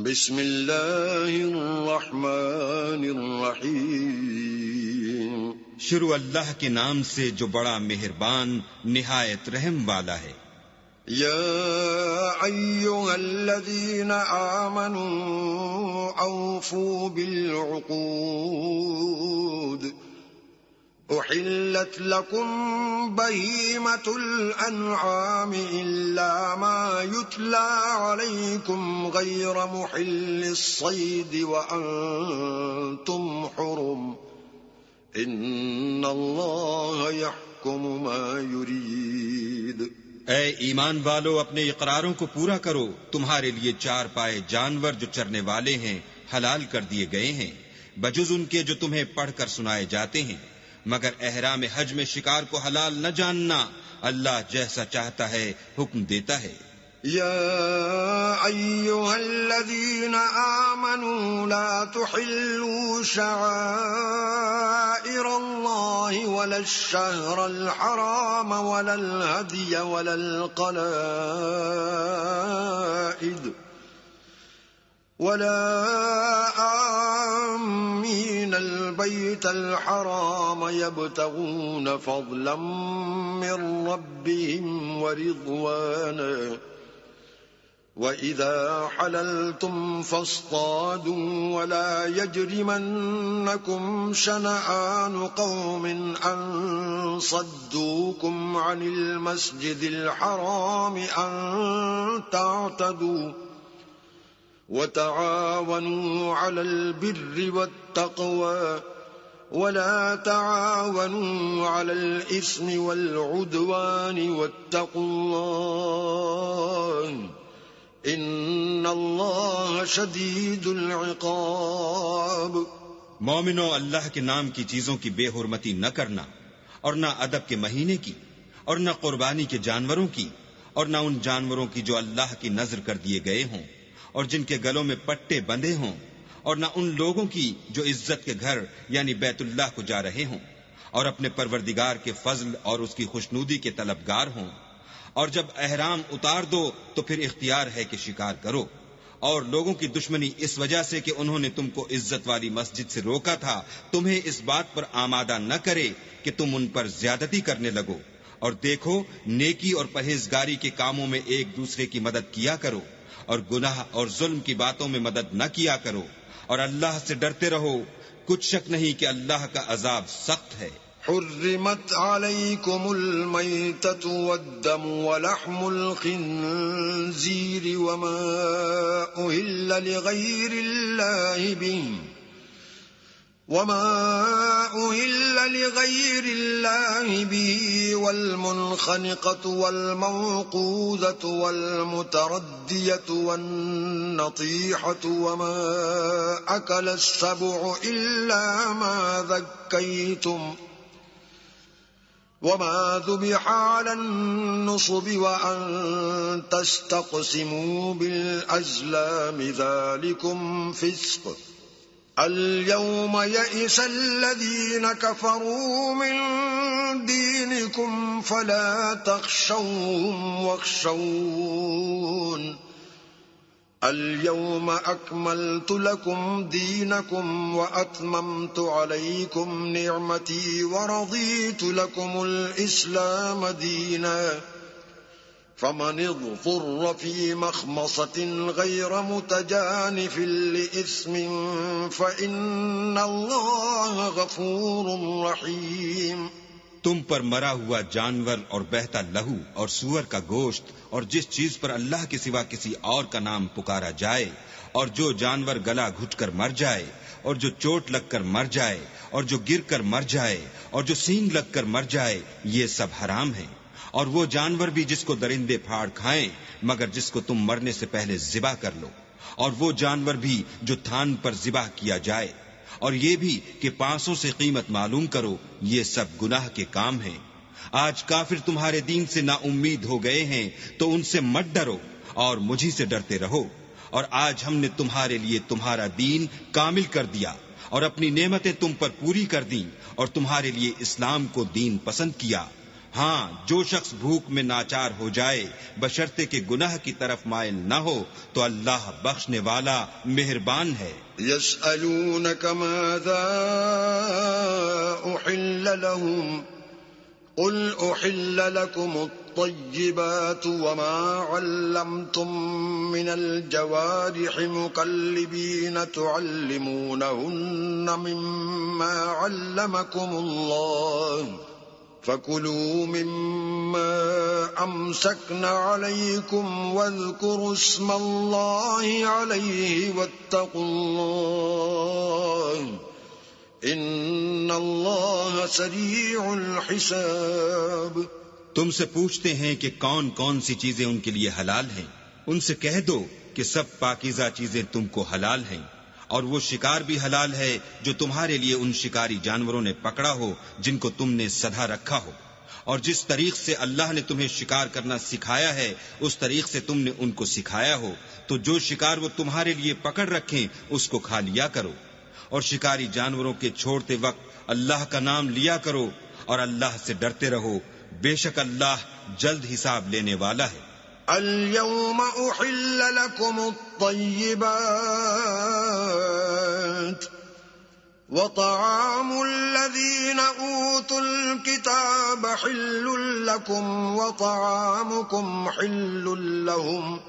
بسم اللہ الرحمن الرحیم شروع اللہ کے نام سے جو بڑا مہربان نہایت رحم والا ہے۔ یا ایھا الذین آمنوا اوفوا بالعقود احلت لكم بهيمة الأنعام إلا ما يتلى عليكم غير محل الصيد وأنتم حرم إن الله يحكم ما يريد۔ اے ایمان والو، اپنے اقراروں کو پورا کرو۔ تمہارے لیے چار پائے جانور جو چرنے والے ہیں حلال کر دیے گئے ہیں، بجز ان کے جو تمہیں پڑھ کر سنائے جاتے ہیں، مگر احرام حج میں شکار کو حلال نہ جاننا۔ اللہ جیسا چاہتا ہے حکم دیتا ہے۔ یا ایھا الذین آمنوا لا تحلوا شعائر اللہ ولا الشہر الحرام ولا الہدی ولا القلائد ولا آمین البیت الحرام یبتغون فضلا من ربهم ورضوانا وَإِذَا حَلَلْتُمْ فَاصْطَادُوا وَلَا يَجْرِمَنَّكُمْ شَنَآنُ قَوْمٍ أَن صَدُّوكُمْ عَنِ الْمَسْجِدِ الْحَرَامِ أَن تَعْتَدُوا وَتَعَاوَنُوا عَلَى الْبِرِّ وَالتَّقْوَى وَلَا تَعَاوَنُوا عَلَى الْإِثْمِ وَالْعُدْوَانِ وَاتَّقُوا اللَّهَ ان اللہ شدید العقاب۔ مومنو، اللہ کے نام کی چیزوں کی بے حرمتی نہ کرنا، اور نہ ادب کے مہینے کی، اور نہ قربانی کے جانوروں کی، اور نہ ان جانوروں کی جو اللہ کی نذر کر دیے گئے ہوں اور جن کے گلوں میں پٹے بندھے ہوں، اور نہ ان لوگوں کی جو عزت کے گھر یعنی بیت اللہ کو جا رہے ہوں اور اپنے پروردگار کے فضل اور اس کی خوشنودی کے طلبگار ہوں۔ اور جب احرام اتار دو تو پھر اختیار ہے کہ شکار کرو، اور لوگوں کی دشمنی اس وجہ سے کہ انہوں نے تم کو عزت والی مسجد سے روکا تھا تمہیں اس بات پر آمادہ نہ کرے کہ تم ان پر زیادتی کرنے لگو۔ اور دیکھو، نیکی اور پرہیزگاری کے کاموں میں ایک دوسرے کی مدد کیا کرو، اور گناہ اور ظلم کی باتوں میں مدد نہ کیا کرو، اور اللہ سے ڈرتے رہو۔ کچھ شک نہیں کہ اللہ کا عذاب سخت ہے۔ حرمت علیکم المیتۃ والدم ولحم الخنزیر وما أهل لغیر اللہ به والمنخنقة والموقوذة والمتردية والنطيحة وما أكل السبع إلا ما ذكيتم وما ذبح على النصب وأن تستقسموا بالأزلام ذلكم فسق۔ اليوم يئس الذين كفروا من دينكم فلا تخشوهم واخشون اليوم أكملت لكم دينكم وأتممت عليكم نعمتي ورضيت لكم الإسلام دينا فمن اضطر في مخمصة غير متجانف لإثم فإن الله غفور رحيم۔ تم پر مرا ہوا جانور اور بہتا لہو اور سور کا گوشت اور جس چیز پر اللہ کے سوا کسی اور کا نام پکارا جائے، اور جو جانور گلا گھٹ کر مر جائے، اور جو چوٹ لگ کر مر جائے، اور جو گر کر مر جائے، اور جو سینگ لگ کر مر جائے، یہ سب حرام ہیں۔ اور وہ جانور بھی جس کو درندے پھاڑ کھائیں مگر جس کو تم مرنے سے پہلے ذبح کر لو، اور وہ جانور بھی جو تھان پر ذبح کیا جائے، اور یہ بھی کہ 500 سے قیمت معلوم کرو، یہ سب گناہ کے کام ہیں۔ آج کافر تمہارے دین سے نا امید ہو گئے ہیں تو ان سے مت ڈرو اور مجھی سے ڈرتے رہو۔ اور آج ہم نے تمہارے لیے تمہارا دین کامل کر دیا اور اپنی نعمتیں تم پر پوری کر دیں اور تمہارے لیے اسلام کو دین پسند کیا۔ ہاں، جو شخص بھوک میں ناچار ہو جائے بشرطے کہ گناہ کی طرف مائل نہ ہو تو اللہ بخشنے والا مہربان ہے۔ يسألونك ماذا أحل لهم قل أحل لكم الطيبات وما علمتم من الجوارح مكلبين تعلمونهن مما علمكم الله فكلوا مما أمسكن عليكم واذكروا اسم الله عليه واتقوا الله ان اللہ سریع الحساب۔ تم سے پوچھتے ہیں کہ کون کون سی چیزیں ان کے لیے حلال ہیں، ان سے کہہ دو کہ سب پاکیزہ چیزیں تم کو حلال ہیں، اور وہ شکار بھی حلال ہے جو تمہارے لیے ان شکاری جانوروں نے پکڑا ہو جن کو تم نے سدھا رکھا ہو، اور جس طریق سے اللہ نے تمہیں شکار کرنا سکھایا ہے اس طریق سے تم نے ان کو سکھایا ہو، تو جو شکار وہ تمہارے لیے پکڑ رکھیں اس کو کھا لیا کرو، اور شکاری جانوروں کے چھوڑتے وقت اللہ کا نام لیا کرو، اور اللہ سے ڈرتے رہو، بے شک اللہ جلد حساب لینے والا ہے۔ اليوم أحل لكم الطيبات وطعام الذين أوتوا الكتاب حل لكم وطعامكم حل لهم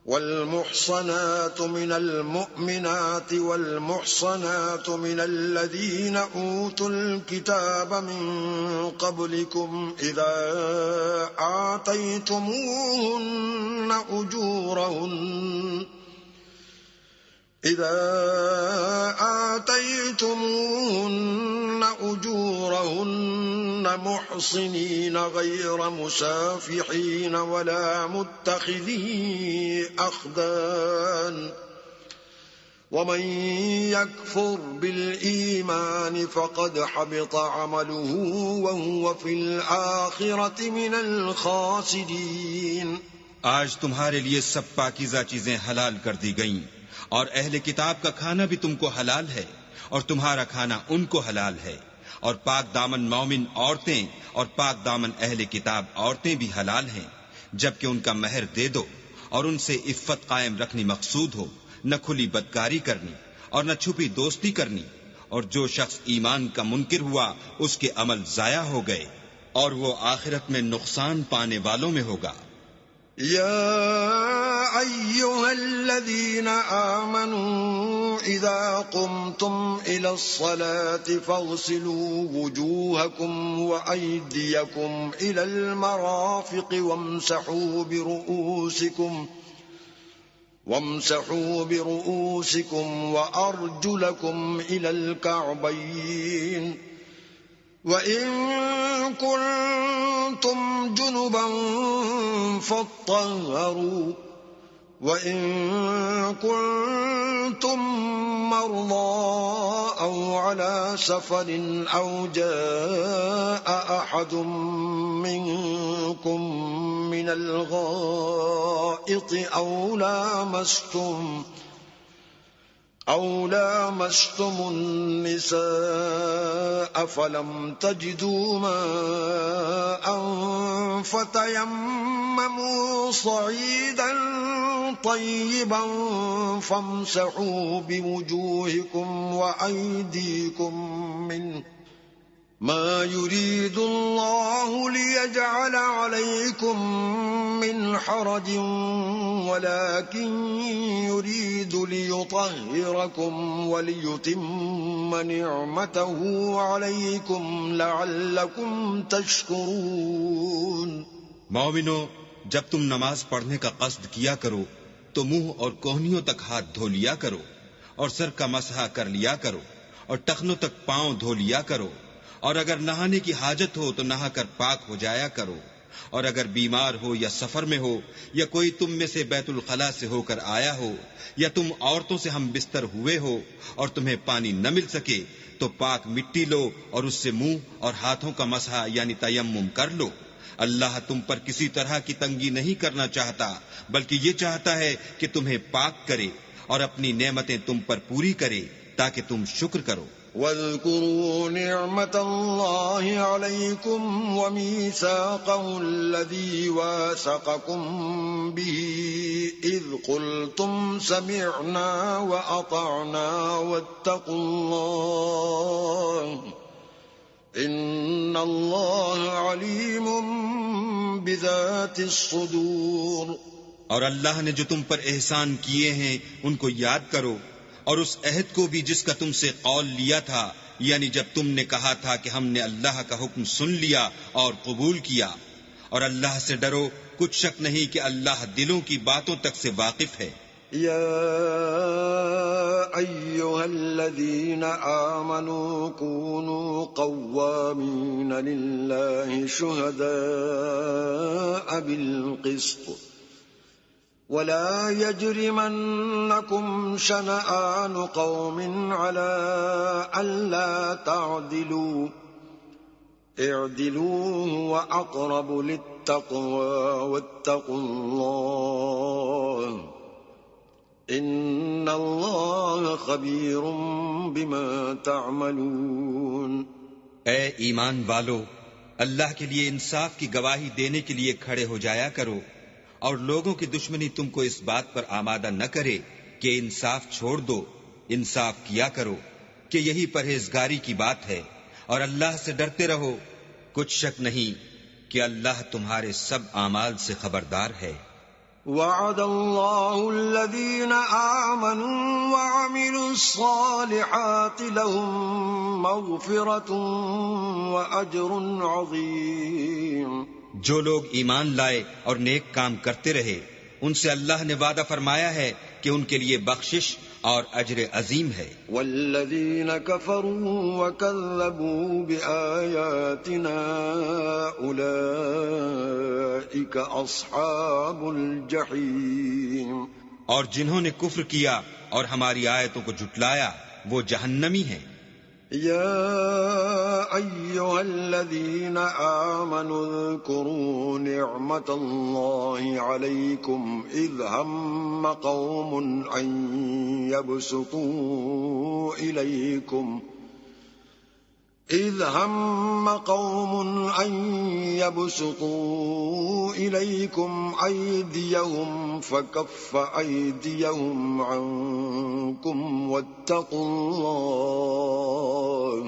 والمحصنات من المؤمنات والمحصنات من الذين أوتوا الكتاب من قبلكم إذا آتيتموهن أجورهن محصنين غير مسافحين ولا متخذي أخدان ومن يكفر بالإيمان فقد حبط عمله وهو في الآخرة من الخاسرين۔ آج تمہارے لیے سب پاکیزہ چیزیں حلال کر دی گئیں، اور اہل کتاب کا کھانا بھی تم کو حلال ہے، اور تمہارا کھانا ان کو حلال ہے، اور پاک دامن مومن عورتیں اور پاک دامن اہل کتاب عورتیں بھی حلال ہیں، جبکہ ان کا مہر دے دو، اور ان سے عفت قائم رکھنی مقصود ہو، نہ کھلی بدکاری کرنی اور نہ چھپی دوستی کرنی، اور جو شخص ایمان کا منکر ہوا اس کے عمل ضائع ہو گئے، اور وہ آخرت میں نقصان پانے والوں میں ہوگا۔ يا أيها الذين آمنوا إذا قمتم إلى الصلاة فاغسلوا وجوهكم وأيديكم إلى المرافق وامسحوا برؤوسكم وأرجلكم إلى الكعبين وإن كنتم جنبا فاطهروا وإن كنتم مرضى أو على سفر أو جاء أحد منكم من الغائط أو لامستم النساء فلم تجدوا ماء فتيمموا صعيدا طيبا فامسحوا بوجوهكم وأيديكم منه ما يريد الله ليجعل عليكم من حرج ولكن يريد ليطهركم وليتم نعمته عليكم لعلكم تشكرون۔ مومنو، جب تم نماز پڑھنے کا قصد کیا کرو تو منہ اور کوہنیوں تک ہاتھ دھو لیا کرو، اور سر کا مسح کر لیا کرو، اور ٹخنوں تک پاؤں دھو لیا کرو، اور اگر نہانے کی حاجت ہو تو نہا کر پاک ہو جایا کرو، اور اگر بیمار ہو یا سفر میں ہو یا کوئی تم میں سے بیت الخلا سے ہو کر آیا ہو یا تم عورتوں سے ہم بستر ہوئے ہو اور تمہیں پانی نہ مل سکے تو پاک مٹی لو اور اس سے منہ اور ہاتھوں کا مسح یعنی تیمم کر لو۔ اللہ تم پر کسی طرح کی تنگی نہیں کرنا چاہتا، بلکہ یہ چاہتا ہے کہ تمہیں پاک کرے اور اپنی نعمتیں تم پر پوری کرے تاکہ تم شکر کرو۔ واذكروا نعمة الله عليكم وميثاقه الذي واثقكم به إذ قلتم سمعنا وأطعنا واتقوا الله إن الله عليم بذات الصدور۔ اور اللہ نے جو تم پر احسان کیے ہیں ان کو یاد کرو، اور اس عہد کو بھی جس کا تم سے قول لیا تھا، یعنی جب تم نے کہا تھا کہ ہم نے اللہ کا حکم سن لیا اور قبول کیا، اور اللہ سے ڈرو، کچھ شک نہیں کہ اللہ دلوں کی باتوں تک سے واقف ہے۔ يا أيها الذين آمنوا كونوا قوامين لله شهداء بالقسط ولا يجرمنكم شنآن قوم على ألا تعدلوا اعدلوا هو أقرب للتقوى واتقوا الله ان اللہ خبیر بما تعملون۔ اے ایمان والو، اللہ کے لیے انصاف کی گواہی دینے کے لیے کھڑے ہو جایا کرو، اور لوگوں کی دشمنی تم کو اس بات پر آمادہ نہ کرے کہ انصاف چھوڑ دو، انصاف کیا کرو کہ یہی پرہیزگاری کی بات ہے، اور اللہ سے ڈرتے رہو، کچھ شک نہیں کہ اللہ تمہارے سب اعمال سے خبردار ہے۔ وعد الله الذين آمنوا وعملوا الصالحات لهم مغفرة وأجر عظيم۔ جو لوگ ایمان لائے اور نیک کام کرتے رہے، ان سے اللہ نے وعدہ فرمایا ہے کہ ان کے لیے بخشش اور اجر عظیم ہے۔ والذین کفروا وکذبوا بآیاتنا اولئک اصحاب الجحیم۔ اور جنہوں نے کفر کیا اور ہماری آیتوں کو جھٹلایا وہ جہنمی ہیں۔ یا ایھا الذین آمنوا اذکروا نعمت اللہ علیکم اذ ہم قوم ان يبسطوا إليكم أيديهم فكف أيديهم عنكم واتقوا الله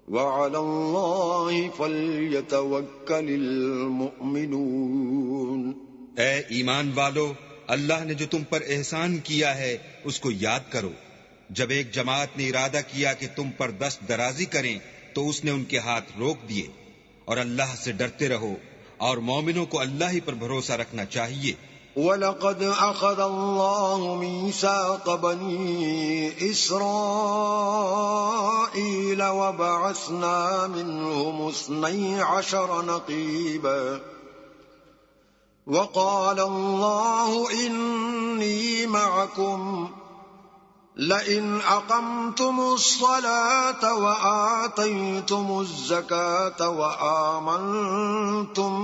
وعلى الله فليتوكل المؤمنون۔ اے ایمان والو، اللہ نے جو تم پر احسان کیا ہے اس کو یاد کرو۔ جب ایک جماعت نے ارادہ کیا کہ تم پر دست درازی کریں تو اس نے ان کے ہاتھ روک دیے، اور اللہ سے ڈرتے رہو، اور مومنوں کو اللہ ہی پر بھروسہ رکھنا چاہیے۔ وَلَقَدْ أَخَذَ اللَّهُ مِيثَاقَ بَنِي إِسْرَائِيلَ وَبَعَثْنَا مِنْهُمُ 12 نَقِيبًا وَقَالَ اللَّهُ إِنِّي مَعَكُمْ لئن أقمتم الصلاة وآتيتم الزكاة وآمنتم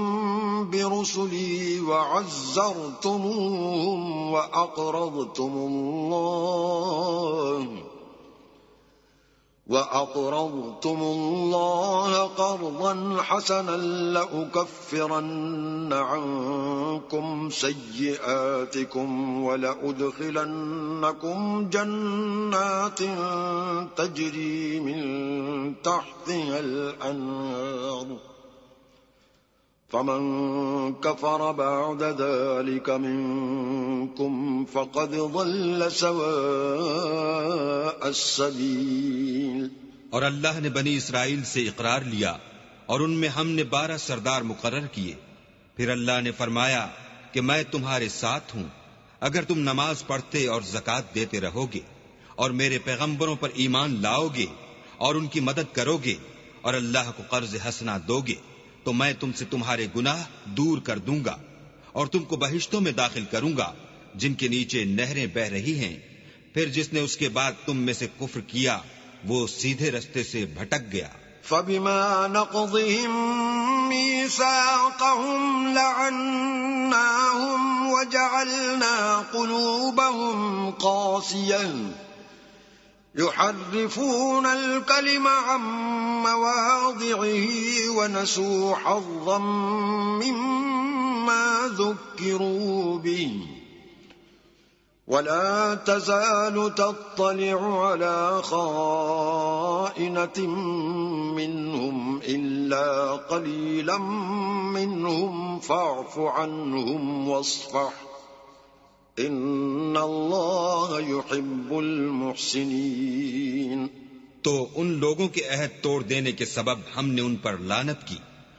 برسلي وعزرتموهم وأقرضتم الله قرضا حسنا لأكفرن عنكم سيئاتكم ولأدخلنكم جنات تجري من تحتها الأنهار فمن كفر بعد ذلك منكم فقد ضل سواء السبيل۔ اور اللہ نے بنی اسرائیل سے اقرار لیا اور ان میں ہم نے 12 سردار مقرر کیے۔ پھر اللہ نے فرمایا کہ میں تمہارے ساتھ ہوں اگر تم نماز پڑھتے اور زکوٰۃ دیتے رہو گے اور میرے پیغمبروں پر ایمان لاؤ گے اور ان کی مدد کرو گے اور اللہ کو قرض حسنہ دو گے تو میں تم سے تمہارے گناہ دور کر دوں گا اور تم کو بہشتوں میں داخل کروں گا جن کے نیچے نہریں بہ رہی ہیں۔ پھر جس نے اس کے بعد تم میں سے کفر کیا وہ سیدھے رستے سے بھٹک گیا۔ فبما نقضهم ميثاقهم لعناهم وجعلنا قلوبهم قاسية يحرفون الكلم عن مواضعه ونسوا حظا مما ذكروا به ولا تزال تطلع على خائنة منهم إلا قليلا منهم فاعف عنهم واصفح ان اللہ یحب المحسنین۔ تو ان لوگوں کے عہد توڑ دینے کے سبب ہم نے ان پر لعنت کی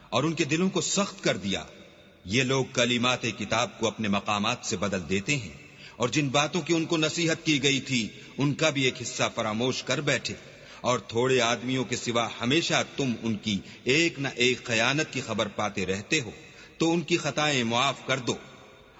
اور ان کے دلوں کو سخت کر دیا۔ یہ لوگ کلمات کتاب کو اپنے مقامات سے بدل دیتے ہیں اور جن باتوں کی ان کو نصیحت کی گئی تھی ان کا بھی ایک حصہ فراموش کر بیٹھے، اور تھوڑے آدمیوں کے سوا ہمیشہ تم ان کی ایک نہ ایک خیانت کی خبر پاتے رہتے ہو، تو ان کی خطائیں معاف کر دو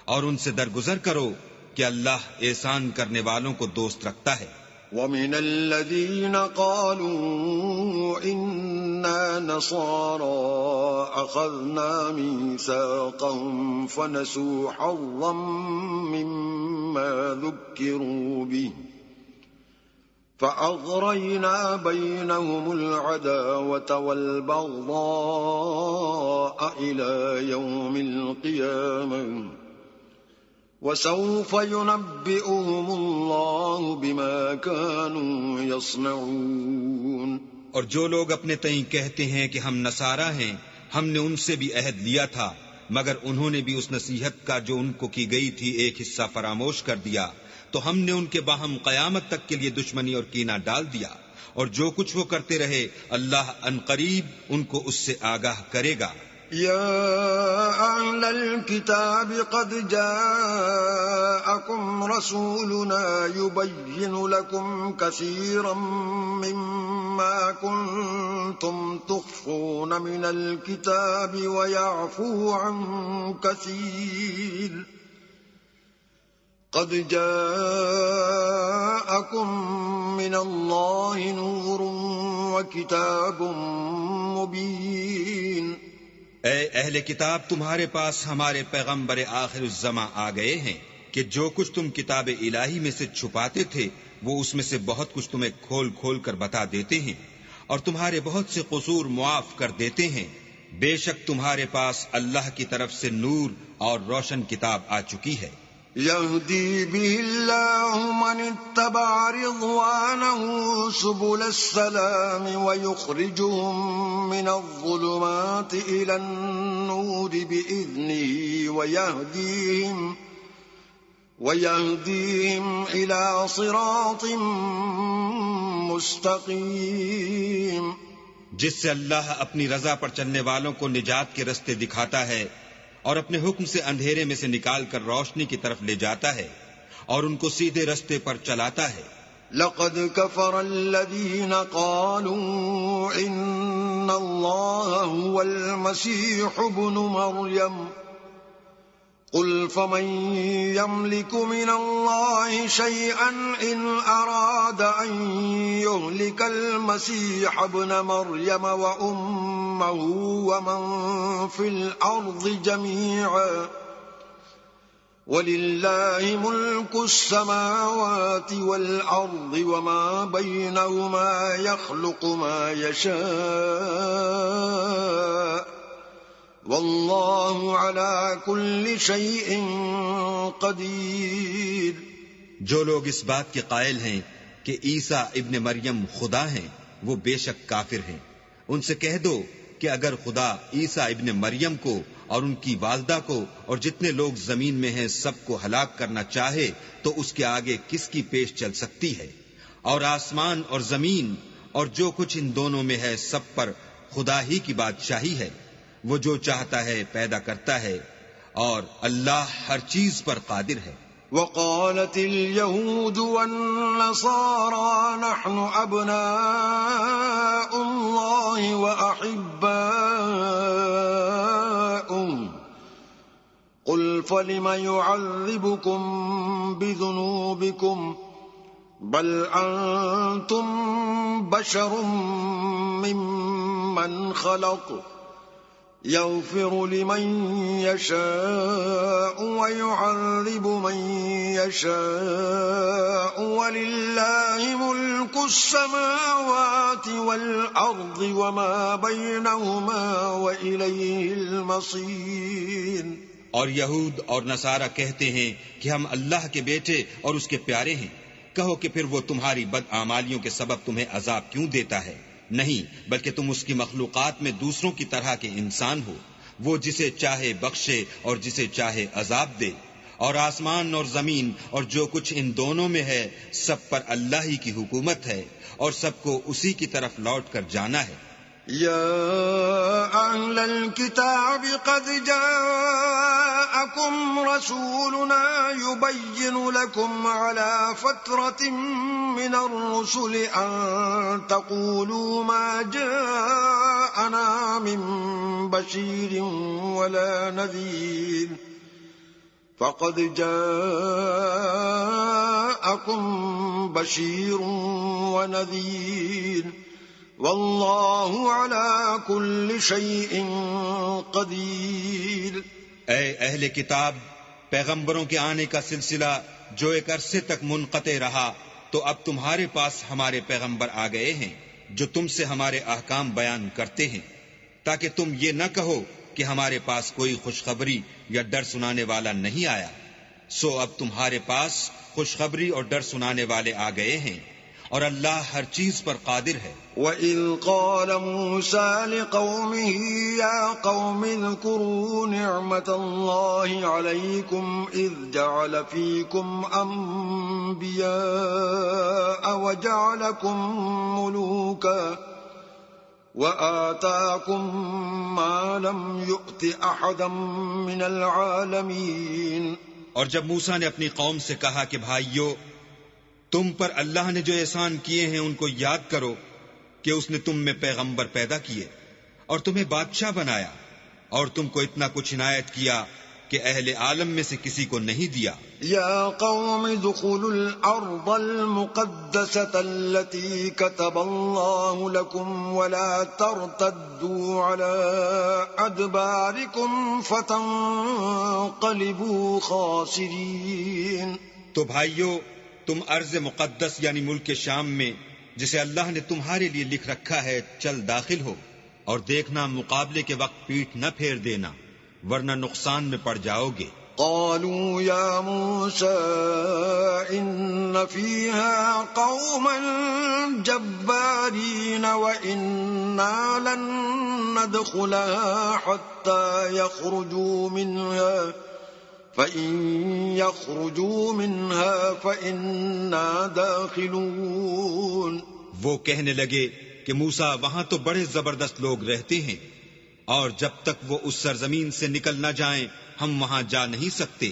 اور ان سے درگزر کرو کہ اللہ احسان کرنے والوں کو دوست رکھتا ہے۔ وَمِنَ الَّذِينَ قَالُوا إِنَّا نَصَارَىٰ أَخَذْنَا مِيثَاقَهُمْ فَنَسُوا حَظًّا مِّمَّا ذُكِّرُوا بِهِ فَأَغْرَيْنَا بَيْنَهُمُ الْعَدَاوَةَ وَالْبَغْضَاءَ إِلَىٰ يَوْمِ الْقِيَامَةِ وَسَوْفَ يُنَبِّئُهُمُ اللَّهُ بِمَا كَانُوا يَصْنَعُونَ۔ اور جو لوگ اپنے تئیں کہتے ہیں کہ ہم نصارہ ہیں، ہم نے ان سے بھی عہد لیا تھا، مگر انہوں نے بھی اس نصیحت کا جو ان کو کی گئی تھی ایک حصہ فراموش کر دیا، تو ہم نے ان کے باہم قیامت تک کے لیے دشمنی اور کینہ ڈال دیا، اور جو کچھ وہ کرتے رہے اللہ عنقریب ان کو اس سے آگاہ کرے گا۔ يا أهل الكتاب قد جاءكم رسولنا يبين لكم كثيرا مما كنتم تخفون من الكتاب ويعفو عن كثير قد جاءكم من الله نور وكتاب مبين۔ اے اہل کتاب، تمہارے پاس ہمارے پیغمبر آخر الزماں آ گئے ہیں کہ جو کچھ تم کتاب الہی میں سے چھپاتے تھے وہ اس میں سے بہت کچھ تمہیں کھول کھول کر بتا دیتے ہیں اور تمہارے بہت سے قصور معاف کر دیتے ہیں۔ بے شک تمہارے پاس اللہ کی طرف سے نور اور روشن کتاب آ چکی ہے۔ يهدي به الله من اتبع رضوانه سبل السلام ويخرجهم من الظلمات إلى النور بإذنه ويهديهم إلى صراط مستقيم۔ جس سے اللہ اپنی رضا پر چلنے والوں کو نجات کے رستے دکھاتا ہے اور اپنے حکم سے اندھیرے میں سے نکال کر روشنی کی طرف لے جاتا ہے اور ان کو سیدھے رستے پر چلاتا ہے۔ لقد كفر الذين قالوا إن الله هو المسيح ابن مريم قل فمن يملك من الله شيئا إن أراد أن يهلك المسيح ابن مريم وأمه ومن في الأرض جميعا ولله ملك السماوات والأرض وما بينهما يخلق ما يشاء واللہ علی کل شیء قدیر۔ جو لوگ اس بات کے قائل ہیں کہ عیسیٰ ابن مریم خدا ہیں وہ بے شک کافر ہیں۔ ان سے کہہ دو کہ اگر خدا عیسیٰ ابن مریم کو اور ان کی والدہ کو اور جتنے لوگ زمین میں ہیں سب کو ہلاک کرنا چاہے تو اس کے آگے کس کی پیش چل سکتی ہے؟ اور آسمان اور زمین اور جو کچھ ان دونوں میں ہے سب پر خدا ہی کی بادشاہی ہے، وہ جو چاہتا ہے پیدا کرتا ہے اور اللہ ہر چیز پر قادر ہے۔ وقالت اليهود والنصارى نحن أبناء الله وأحباؤه قل فلم يعذبكم بذنوبكم بل أنتم بشر ممن خلق يغفر لمن يشاء ويعذب من يشاء ولله ملك السماوات والأرض وما بينهما وإليه المصير۔ اور یہود اور نصارہ کہتے ہیں کہ ہم اللہ کے بیٹے اور اس کے پیارے ہیں۔ کہو کہ پھر وہ تمہاری بدعمالیوں کے سبب تمہیں عذاب کیوں دیتا ہے؟ نہیں، بلکہ تم اس کی مخلوقات میں دوسروں کی طرح کے انسان ہو۔ وہ جسے چاہے بخشے اور جسے چاہے عذاب دے۔ اور آسمان اور زمین اور جو کچھ ان دونوں میں ہے سب پر اللہ ہی کی حکومت ہے اور سب کو اسی کی طرف لوٹ کر جانا ہے۔ يا أهل الكتاب قد جاءكم رسولنا يبين لكم على فترة من الرسل أن تقولوا ما جاءنا من بشير ولا نذير فقد جاءكم بشير ونذير واللہ علی کل شیء قدیر۔ اے اہل کتاب، پیغمبروں کے آنے کا سلسلہ جو ایک عرصے تک منقطع رہا تو اب تمہارے پاس ہمارے پیغمبر آ گئے ہیں جو تم سے ہمارے احکام بیان کرتے ہیں، تاکہ تم یہ نہ کہو کہ ہمارے پاس کوئی خوشخبری یا ڈر سنانے والا نہیں آیا۔ سو اب تمہارے پاس خوشخبری اور ڈر سنانے والے آ گئے ہیں، اور اللہ ہر چیز پر قادر ہے۔ وَإِذْ قَالَ مُوسَى لِقَوْمِهِ يَا قَوْمِ اذْكُرُوا نِعْمَةَ اللَّهِ عَلَيْكُمْ إِذْ جَعَلَ فِيكُمْ أَنْبِيَاءَ وَجَعَلَكُمْ مُلُوكًا وَآتَاكُمْ مَا لَمْ يُؤْتِ أَحَدًا مِنَ الْعَالَمِينَ۔ اور جب موسیٰ نے اپنی قوم سے کہا کہ بھائیو، تم پر اللہ نے جو احسان کیے ہیں ان کو یاد کرو کہ اس نے تم میں پیغمبر پیدا کیے اور تمہیں بادشاہ بنایا اور تم کو اتنا کچھ عنایت کیا کہ اہل عالم میں سے کسی کو نہیں دیا۔ یا قوم ادخلوا الارض المقدسة التي كتب اللہ لكم ولا ترتدوا على ادباركم فتنقلبوا خاسرین۔ تو بھائیو، تم ارض مقدس یعنی ملک شام میں جسے اللہ نے تمہارے لیے لکھ رکھا ہے چل داخل ہو، اور دیکھنا مقابلے کے وقت پیٹھ نہ پھیر دینا ورنہ نقصان میں پڑ جاؤ گے۔ قالوا یا موسیٰ ان فیہا قوما جبارین وإنا لن ندخلها حتى يخرجوا منها فَإِن يَخْرُجُوا مِنْهَا فَإِنَّا دَاخِلُونَ۔ وہ کہنے لگے کہ موسیٰ وہاں تو بڑے زبردست لوگ رہتے ہیں، اور جب تک وہ اس سرزمین سے نکل نہ جائیں ہم وہاں جا نہیں سکتے۔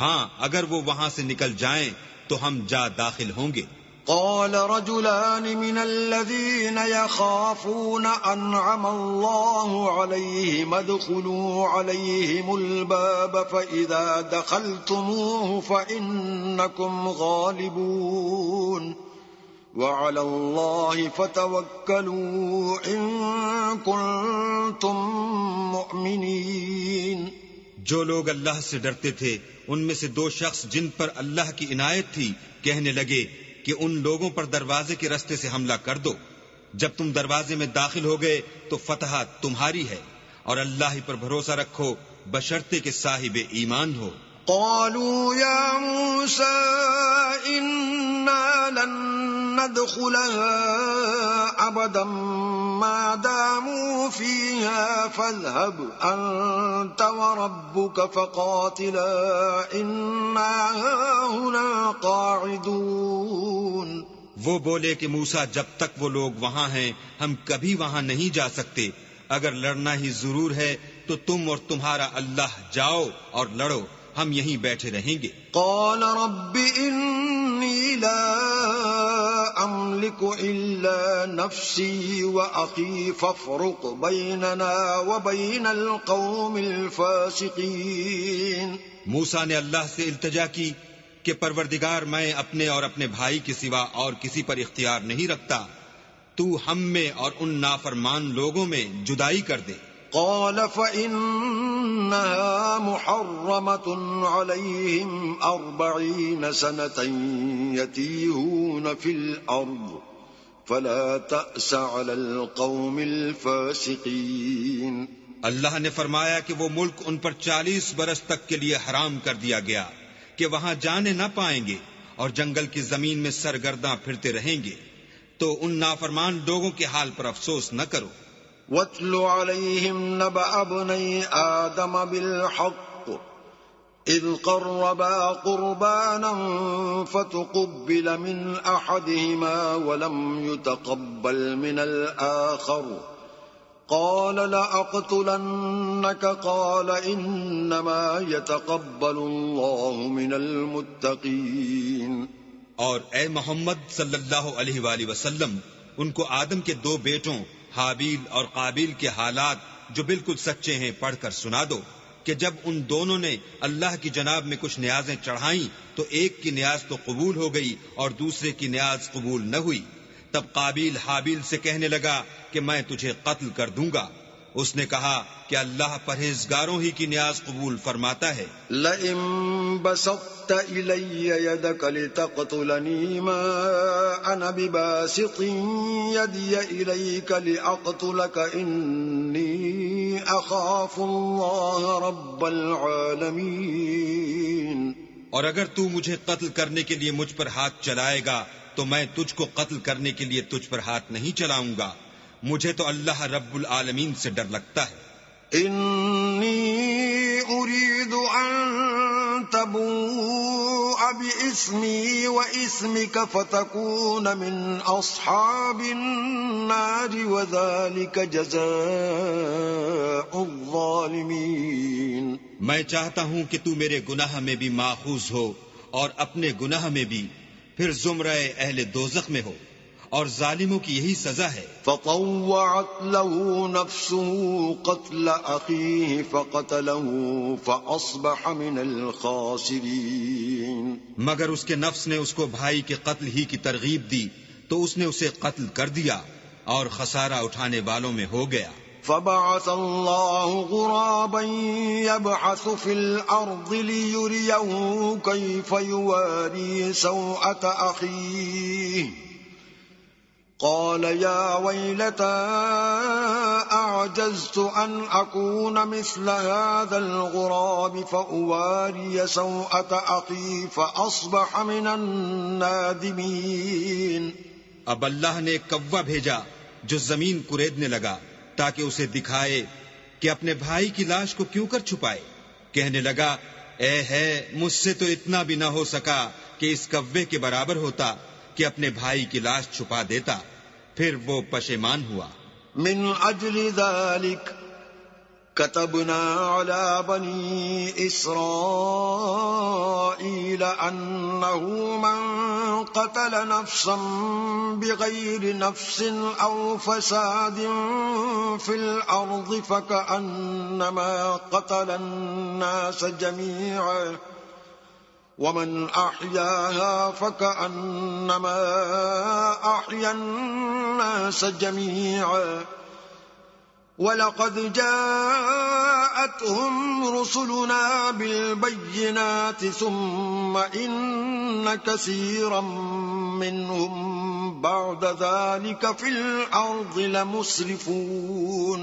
ہاں، اگر وہ وہاں سے نکل جائیں تو ہم جا داخل ہوں گے۔ قال رجلان من الذين يخافون أنعم الله عليهم ادخلوا عليهم الباب فإذا دخلتموه فإنكم غالبون وعلى الله فتوكلوا إن كنتم مؤمنين۔ جو لوگ اللہ سے ڈرتے تھے ان میں سے دو شخص جن پر اللہ کی عنایت تھی کہنے لگے کہ ان لوگوں پر دروازے کے رستے سے حملہ کر دو، جب تم دروازے میں داخل ہو گئے تو فتح تمہاری ہے، اور اللہ ہی پر بھروسہ رکھو بشرطے کہ صاحب ایمان ہو۔ قالوا يا موسى إنا لن ندخلها أبدا ما داموا فيها فاذهب أنت وربك فقاتلا إنا هنا قاعدون۔ وہ بولے کہ موسیٰ جب تک وہ لوگ وہاں ہیں ہم کبھی وہاں نہیں جا سکتے، اگر لڑنا ہی ضرور ہے تو تم اور تمہارا اللہ جاؤ اور لڑو، ہم یہیں بیٹھے رہیں گے۔ قال رب انی لا املک الا نفسی واخی فافرق بیننا وبین القوم الفاسقین۔ موسیٰ نے اللہ سے التجا کی کہ پروردگار میں اپنے اور اپنے بھائی کے سوا اور کسی پر اختیار نہیں رکھتا، تو ہم میں اور ان نافرمان لوگوں میں جدائی کر دے۔ قال فإنها محرمة عليهم 40 سنة يتيهون في الأرض فلا تأس على القوم الفاسقين. اللہ نے فرمایا کہ وہ ملک ان پر 40 برس تک کے لیے حرام کر دیا گیا کہ وہاں جانے نہ پائیں گے اور جنگل کی زمین میں سرگرداں پھرتے رہیں گے، تو ان نافرمان لوگوں کے حال پر افسوس نہ کرو. وَاتْلُ عَلَيْهِمْ نَبَأَ ابْنَيْ آدَمَ بِالْحَقِّ إِذْ قَرَّبَا قُرْبَانًا فَتُقُبِّلَ مِنْ أَحَدِهِمَا وَلَمْ يُتَقَبَّلْ مِنَ الْآخَرِ قَالَ لَأَقْتُلَنَّكَ قَالَ إِنَّمَا يَتَقَبَّلُ اللَّهُ مِنَ الْمُتَّقِينَ. اور اے محمد صلی اللہ علیہ وآلہ وسلم ان کو آدم کے 2 بیٹوں حابیل اور قابیل کے حالات جو بالکل سچے ہیں پڑھ کر سنا دو کہ جب ان دونوں نے اللہ کی جناب میں کچھ نیازیں چڑھائیں تو ایک کی نیاز تو قبول ہو گئی اور دوسرے کی نیاز قبول نہ ہوئی. تب قابیل حابیل سے کہنے لگا کہ میں تجھے قتل کر دوں گا. اس نے کہا کہ اللہ پرہیزگاروں ہی کی نیاز قبول فرماتا ہے. لئن بسطت إلي يدك لتقتلني ما أنا بباسط يدي إليك لأقتلك إني أخاف الله رب العالمين. اور اگر تو مجھے قتل کرنے کے لیے مجھ پر ہاتھ چلائے گا تو میں تجھ کو قتل کرنے کے لیے تجھ پر ہاتھ نہیں چلاؤں گا. مجھے تو اللہ رب العالمین سے ڈر لگتا ہے. انی اريد ان تبوء باسمی واسمک فتکون من اصحاب النار وذلك جزاء الظالمین. میں چاہتا ہوں کہ تو میرے گناہ میں بھی ماخوذ ہو اور اپنے گناہ میں بھی، پھر زمرہ اہل دوزخ میں ہو، اور ظالموں کی یہی سزا ہے. فطوعت له نفسه قتل اخيه فقتله فاصبح من الخاسرين. مگر اس کے نفس نے اس کو بھائی کے قتل ہی کی ترغیب دی تو اس نے اسے قتل کر دیا اور خسارہ اٹھانے والوں میں ہو گیا. فبعث الله غرابا يبحث في الأرض ليريه كيف يواري سوءة أخيه قال يا ويلتى أعجزت أن أكون مثل هذا الغراب فأواري سوءة أخي فأصبح من النادمين. اب اللہ نے ایک کوا بھیجا جو زمین کریدنے لگا تاکہ اسے دکھائے کہ اپنے بھائی کی لاش کو کیوں کر چھپائے. کہنے لگا اے ہے مجھ سے تو اتنا بھی نہ ہو سکا کہ اس کوے کے برابر ہوتا کہ اپنے بھائی کی لاش چھپا دیتا. پھر وہ پشیمان ہوا. من اجل ذلك كتبنا على بني إسرائيل أنه من قتل نفسا بغير نفس أو فساد في الأرض فكأنما قتل الناس جميعا ومن أحياها فكأنما أحيا الناس جميعا وَلَقَدْ جَاءَتْهُمْ رُسُلُنَا بِالْبَيِّنَاتِ ثُمَّ إِنَّ كَثِيرًا مِّنْهُمْ بَعْدَ ذَلِكَ فِي الْأَرْضِ لَمُسْرِفُونَ.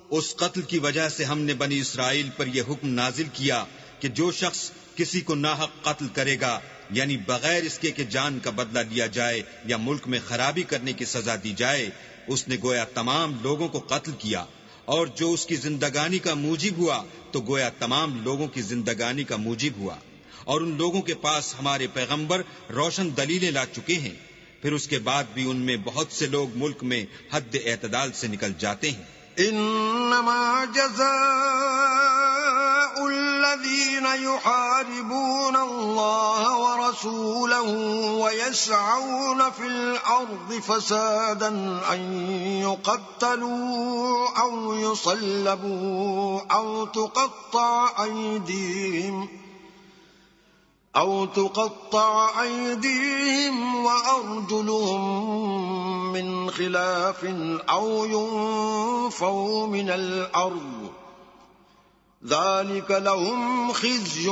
اس قتل کی وجہ سے ہم نے بنی اسرائیل پر یہ حکم نازل کیا کہ جو شخص کسی کو ناحق قتل کرے گا، یعنی بغیر اس کے کہ جان کا بدلہ لیا جائے یا ملک میں خرابی کرنے کی سزا دی جائے، اس نے گویا تمام لوگوں کو قتل کیا. اور جو اس کی زندگانی کا موجب ہوا تو گویا تمام لوگوں کی زندگانی کا موجب ہوا. اور ان لوگوں کے پاس ہمارے پیغمبر روشن دلیلیں لا چکے ہیں، پھر اس کے بعد بھی ان میں بہت سے لوگ ملک میں حد اعتدال سے نکل جاتے ہیں. انما جزاء الذين يحاربون الله ورسوله ويسعون في الأرض فسادا أن يقتلوا أو يصلبوا أو تقطع أيديهم أو تقطع أيديهم وأرجلهم من خلاف أو ينفوا من الأرض ذلك لهم خزي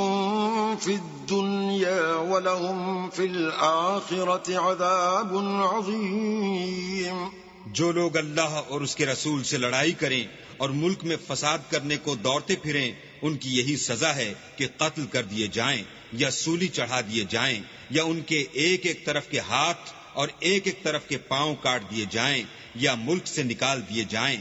في الدنيا ولهم في الآخرة عذاب عظيم. جو لوگ اللہ اور اس کے رسول سے لڑائی کریں اور ملک میں فساد کرنے کو دوڑتے پھریں ان کی یہی سزا ہے کہ قتل کر دیے جائیں یا سولی چڑھا دیے جائیں یا ان کے ایک ایک طرف کے ہاتھ اور ایک ایک طرف کے پاؤں کاٹ دیے جائیں یا ملک سے نکال دیے جائیں.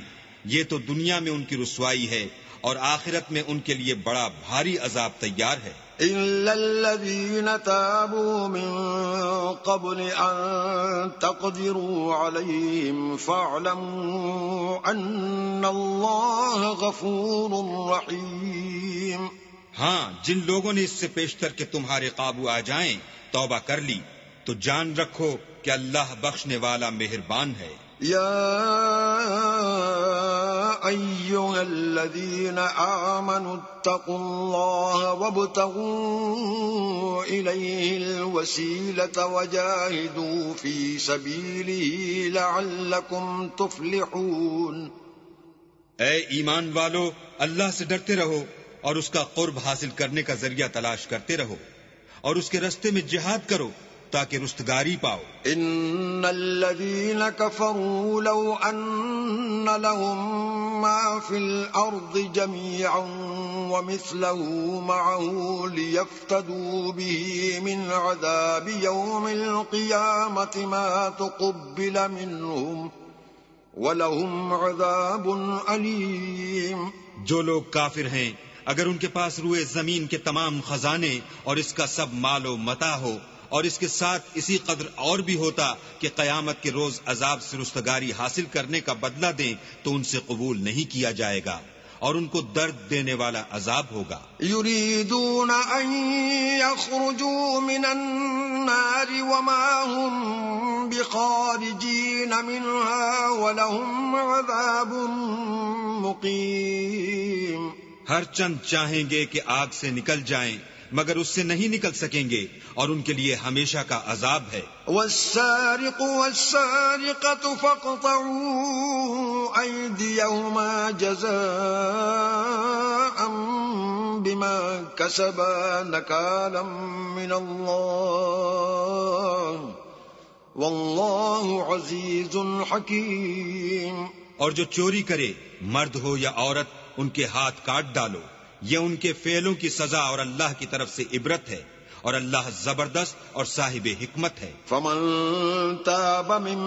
یہ تو دنیا میں ان کی رسوائی ہے اور آخرت میں ان کے لیے بڑا بھاری عذاب تیار ہے. إلا الذين تابوا من قبل أن تقدروا عليهم فاعلموا أن الله غفور رحيم. ہاں، جن لوگوں نے اس سے پیشتر کہ تمہارے قابو آ جائیں توبہ کر لی تو جان رکھو کہ اللہ بخشنے والا مہربان ہے. يا أيها الذين آمنوا اتقوا الله وابتغوا إليه الوسيلة وجاهدوا في سبيله لعلكم تفلحون. اے ایمان والو، اللہ سے ڈرتے رہو اور اس کا قرب حاصل کرنے کا ذریعہ تلاش کرتے رہو اور اس کے رستے میں جہاد کرو تاکہ رستگاری پاؤ. ان الذين كفروا لو ان لهم ما في الارض جميعا ومثله معه ليفتدوا به من عذاب يوم القيامة ما تقبل منهم ولهم عذاب أليم. جو لوگ کافر ہیں اگر ان کے پاس روئے زمین کے تمام خزانے اور اس کا سب مال و متاع ہو اور اس کے ساتھ اسی قدر اور بھی ہوتا کہ قیامت کے روز عذاب سے رستگاری حاصل کرنے کا بدلہ دیں تو ان سے قبول نہیں کیا جائے گا اور ان کو درد دینے والا عذاب ہوگا. يريدون أن يخرجوا من النار وما هم بخارجين منها ولهم عذاب مقيم. ہر چند چاہیں گے کہ آگ سے نکل جائیں مگر اس سے نہیں نکل سکیں گے اور ان کے لیے ہمیشہ کا عذاب ہے. والسارق والسارقة فاقطعوا أيديهما جزاء بما كسبا نكالا من الله والله عزيز حكيم. اور جو چوری کرے مرد ہو یا عورت ان کے ہاتھ کاٹ ڈالو، یہ ان کے فعلوں کی سزا اور اللہ کی طرف سے عبرت ہے اور اللہ زبردست اور صاحب حکمت ہے. فمن تاب من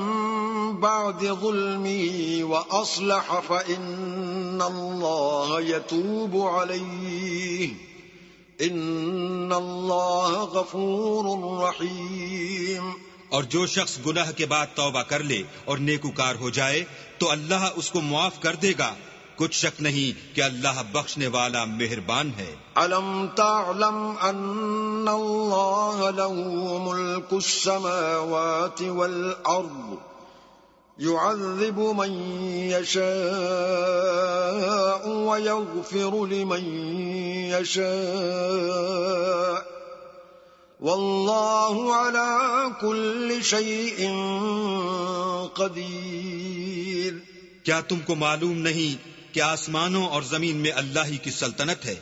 بعد ظلمه وأصلح فإن الله يتوب عليه إن الله غفور رحيم. اور جو شخص گناہ کے بعد توبہ کر لے اور نیکوکار ہو جائے تو اللہ اس کو معاف کر دے گا. کچھ شک نہیں کہ اللہ بخشنے والا مہربان ہے. ألم تعلم أن الله له ملك السماوات والأرض يعذب من يشاء ويغفر لمن يشاء والله على كل شيء قدير. کیا تم کو معلوم نہیں کہ آسمانوں اور زمین میں اللہ ہی کی سلطنت ہے،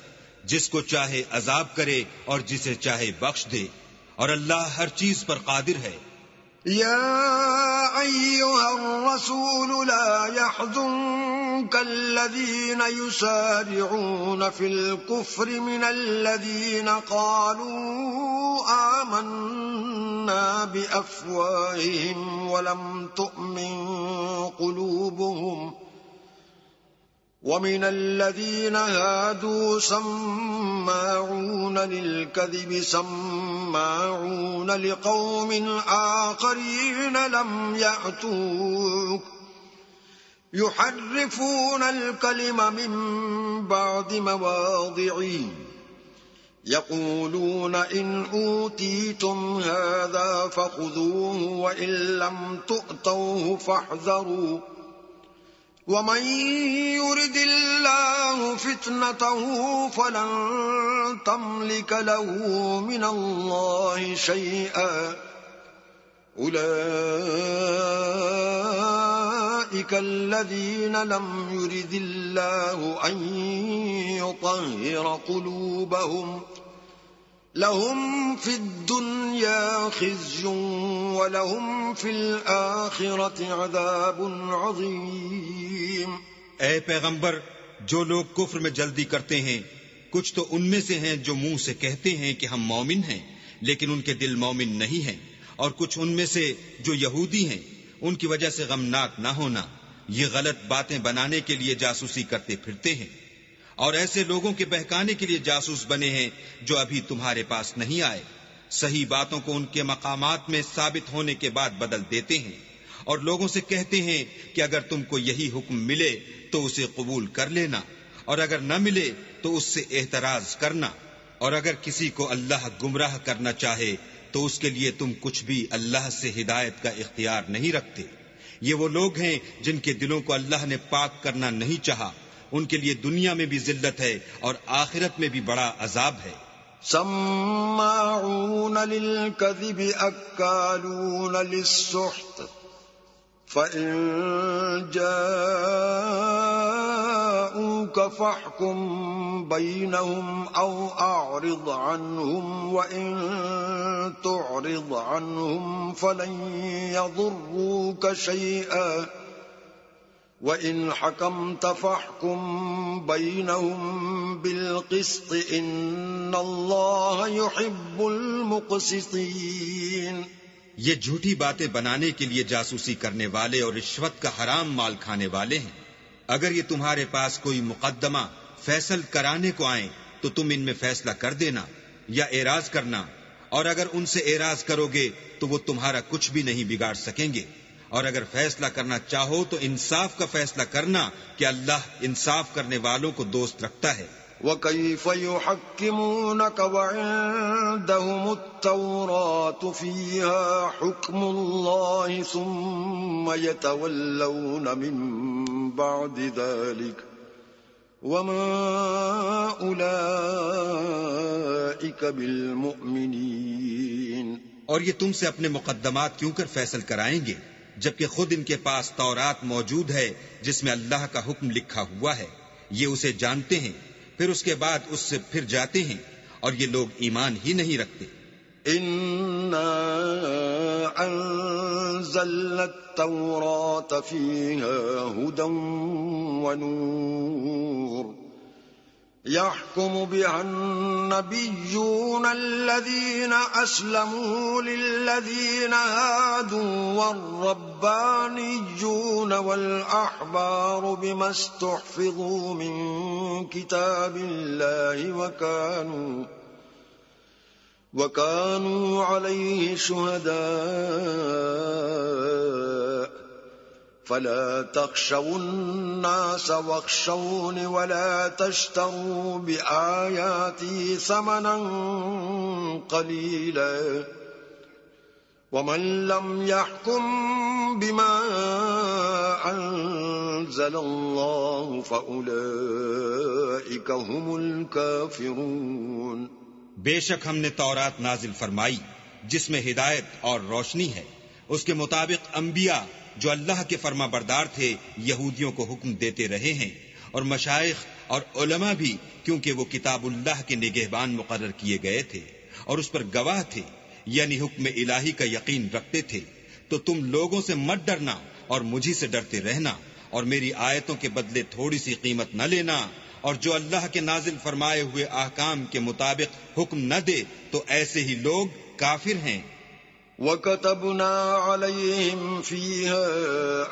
جس کو چاہے عذاب کرے اور جسے چاہے بخش دے، اور اللہ ہر چیز پر قادر ہے. يا أيها الرسول لا يحزنك الذين يسارعون في الكفر من الذين قالوا آمنا بأفواههم ولم تؤمن قلوبهم ومن الذين هادوا سماعون للكذب سماعون لقوم آخرين لم يأتوك يحرفون الكلم من بعد مواضعه يقولون إن أوتيتم هذا فخذوه وإن لم تؤتوه فاحذروا ومن يرد الله فتنته فلن تملك له من الله شيئا أولئك الذين لم يرد الله أن يطهر قلوبهم لهم في الدنيا خزي ولهم في الآخرة عذاب عظيم۔ اے پیغمبر، جو لوگ کفر میں جلدی کرتے ہیں کچھ تو ان میں سے ہیں جو منہ سے کہتے ہیں کہ ہم مومن ہیں لیکن ان کے دل مومن نہیں ہیں، اور کچھ ان میں سے جو یہودی ہیں ان کی وجہ سے غمناک نہ ہونا، یہ غلط باتیں بنانے کے لیے جاسوسی کرتے پھرتے ہیں، اور ایسے لوگوں کے بہکانے کے لیے جاسوس بنے ہیں جو ابھی تمہارے پاس نہیں آئے، صحیح باتوں کو ان کے مقامات میں ثابت ہونے کے بعد بدل دیتے ہیں، اور لوگوں سے کہتے ہیں کہ اگر تم کو یہی حکم ملے تو اسے قبول کر لینا، اور اگر نہ ملے تو اس سے اعتراض کرنا، اور اگر کسی کو اللہ گمراہ کرنا چاہے تو اس کے لیے تم کچھ بھی اللہ سے ہدایت کا اختیار نہیں رکھتے۔ یہ وہ لوگ ہیں جن کے دلوں کو اللہ نے پاک کرنا نہیں چاہا، ان کے لیے دنیا میں بھی ذلت ہے اور آخرت میں بھی بڑا عذاب ہے۔ سماعون للكذب اکالون للسحت فإن جاءوك فاحكم بينهم أو أعرض عنهم وإن تعرض عنهم فلن يضروك شيئا وَإِنْ حَكَمْتَ فَاحْكُمْ بَيْنَهُمْ بِالْقِسْطِ إِنَّ اللَّهَ يُحِبُّ الْمُقْسِطِينَ۔ یہ جھوٹی باتیں بنانے کے لیے جاسوسی کرنے والے اور رشوت کا حرام مال کھانے والے ہیں۔ اگر یہ تمہارے پاس کوئی مقدمہ فیصل کرانے کو آئیں تو تم ان میں فیصلہ کر دینا یا اعراض کرنا، اور اگر ان سے اعراض کرو گے تو وہ تمہارا کچھ بھی نہیں بگاڑ سکیں گے، اور اگر فیصلہ کرنا چاہو تو انصاف کا فیصلہ کرنا کہ اللہ انصاف کرنے والوں کو دوست رکھتا ہے۔ وَكَيْفَ يُحَكِّمُونَكَ وَعِندَهُمُ التَّوْرَاةُ فِيهَا حُكْمُ اللَّهِ ثُمَّ يَتَوَلَّوْنَ مِن بَعْدِ ذَلِكَ وَمَا أُولَئِكَ بِالْمُؤْمِنِينَ۔ اور یہ تم سے اپنے مقدمات کیوں کر فیصل کرائیں گے جبکہ خود ان کے پاس تورات موجود ہے جس میں اللہ کا حکم لکھا ہوا ہے، یہ اسے جانتے ہیں، پھر اس کے بعد اس سے پھر جاتے ہیں، اور یہ لوگ ایمان ہی نہیں رکھتے۔ إِنَّا أَنزَلْنَا التَّوْرَاةَ فِيهَا هُدًى وَنُورٌ يَحْكُمُ بِهَا النَّبِيُّونَ الَّذِينَ أَسْلَمُوا لِلَّذِينَ هَادُوا وَالرَّبَّانِيُّونَ وَالْأَحْبَارُ بِمَا اسْتُحْفِظُوا مِن كِتَابِ اللَّهِ وَكَانُوا عَلَيْهِ شُهَدَاءَ فَلَا تَخْشَوُا النَّاسَ وَاخْشَوْنِ وَلَا تَشْتَرُوا بِآيَاتِي ثَمَنًا قَلِيلًا وَمَن لَّمْ يَحْكُم بِمَا أَنزَلَ اللَّهُ فَأُولَئِكَ هُمُ الْكَافِرُونَ۔ بے شک ہم نے تورات نازل فرمائی جس میں ہدایت اور روشنی ہے، اس کے مطابق انبیاء جو اللہ کے فرما بردار تھے یہودیوں کو حکم دیتے رہے ہیں، اور مشائخ اور علماء بھی، کیونکہ وہ کتاب اللہ کے نگہبان مقرر کیے گئے تھے اور اس پر گواہ تھے، یعنی حکم الہی کا یقین رکھتے تھے۔ تو تم لوگوں سے مت ڈرنا اور مجھی سے ڈرتے رہنا، اور میری آیتوں کے بدلے تھوڑی سی قیمت نہ لینا، اور جو اللہ کے نازل فرمائے ہوئے احکام کے مطابق حکم نہ دے تو ایسے ہی لوگ کافر ہیں۔ وَكَتَبْنَا عَلَيْهِمْ فِيهَا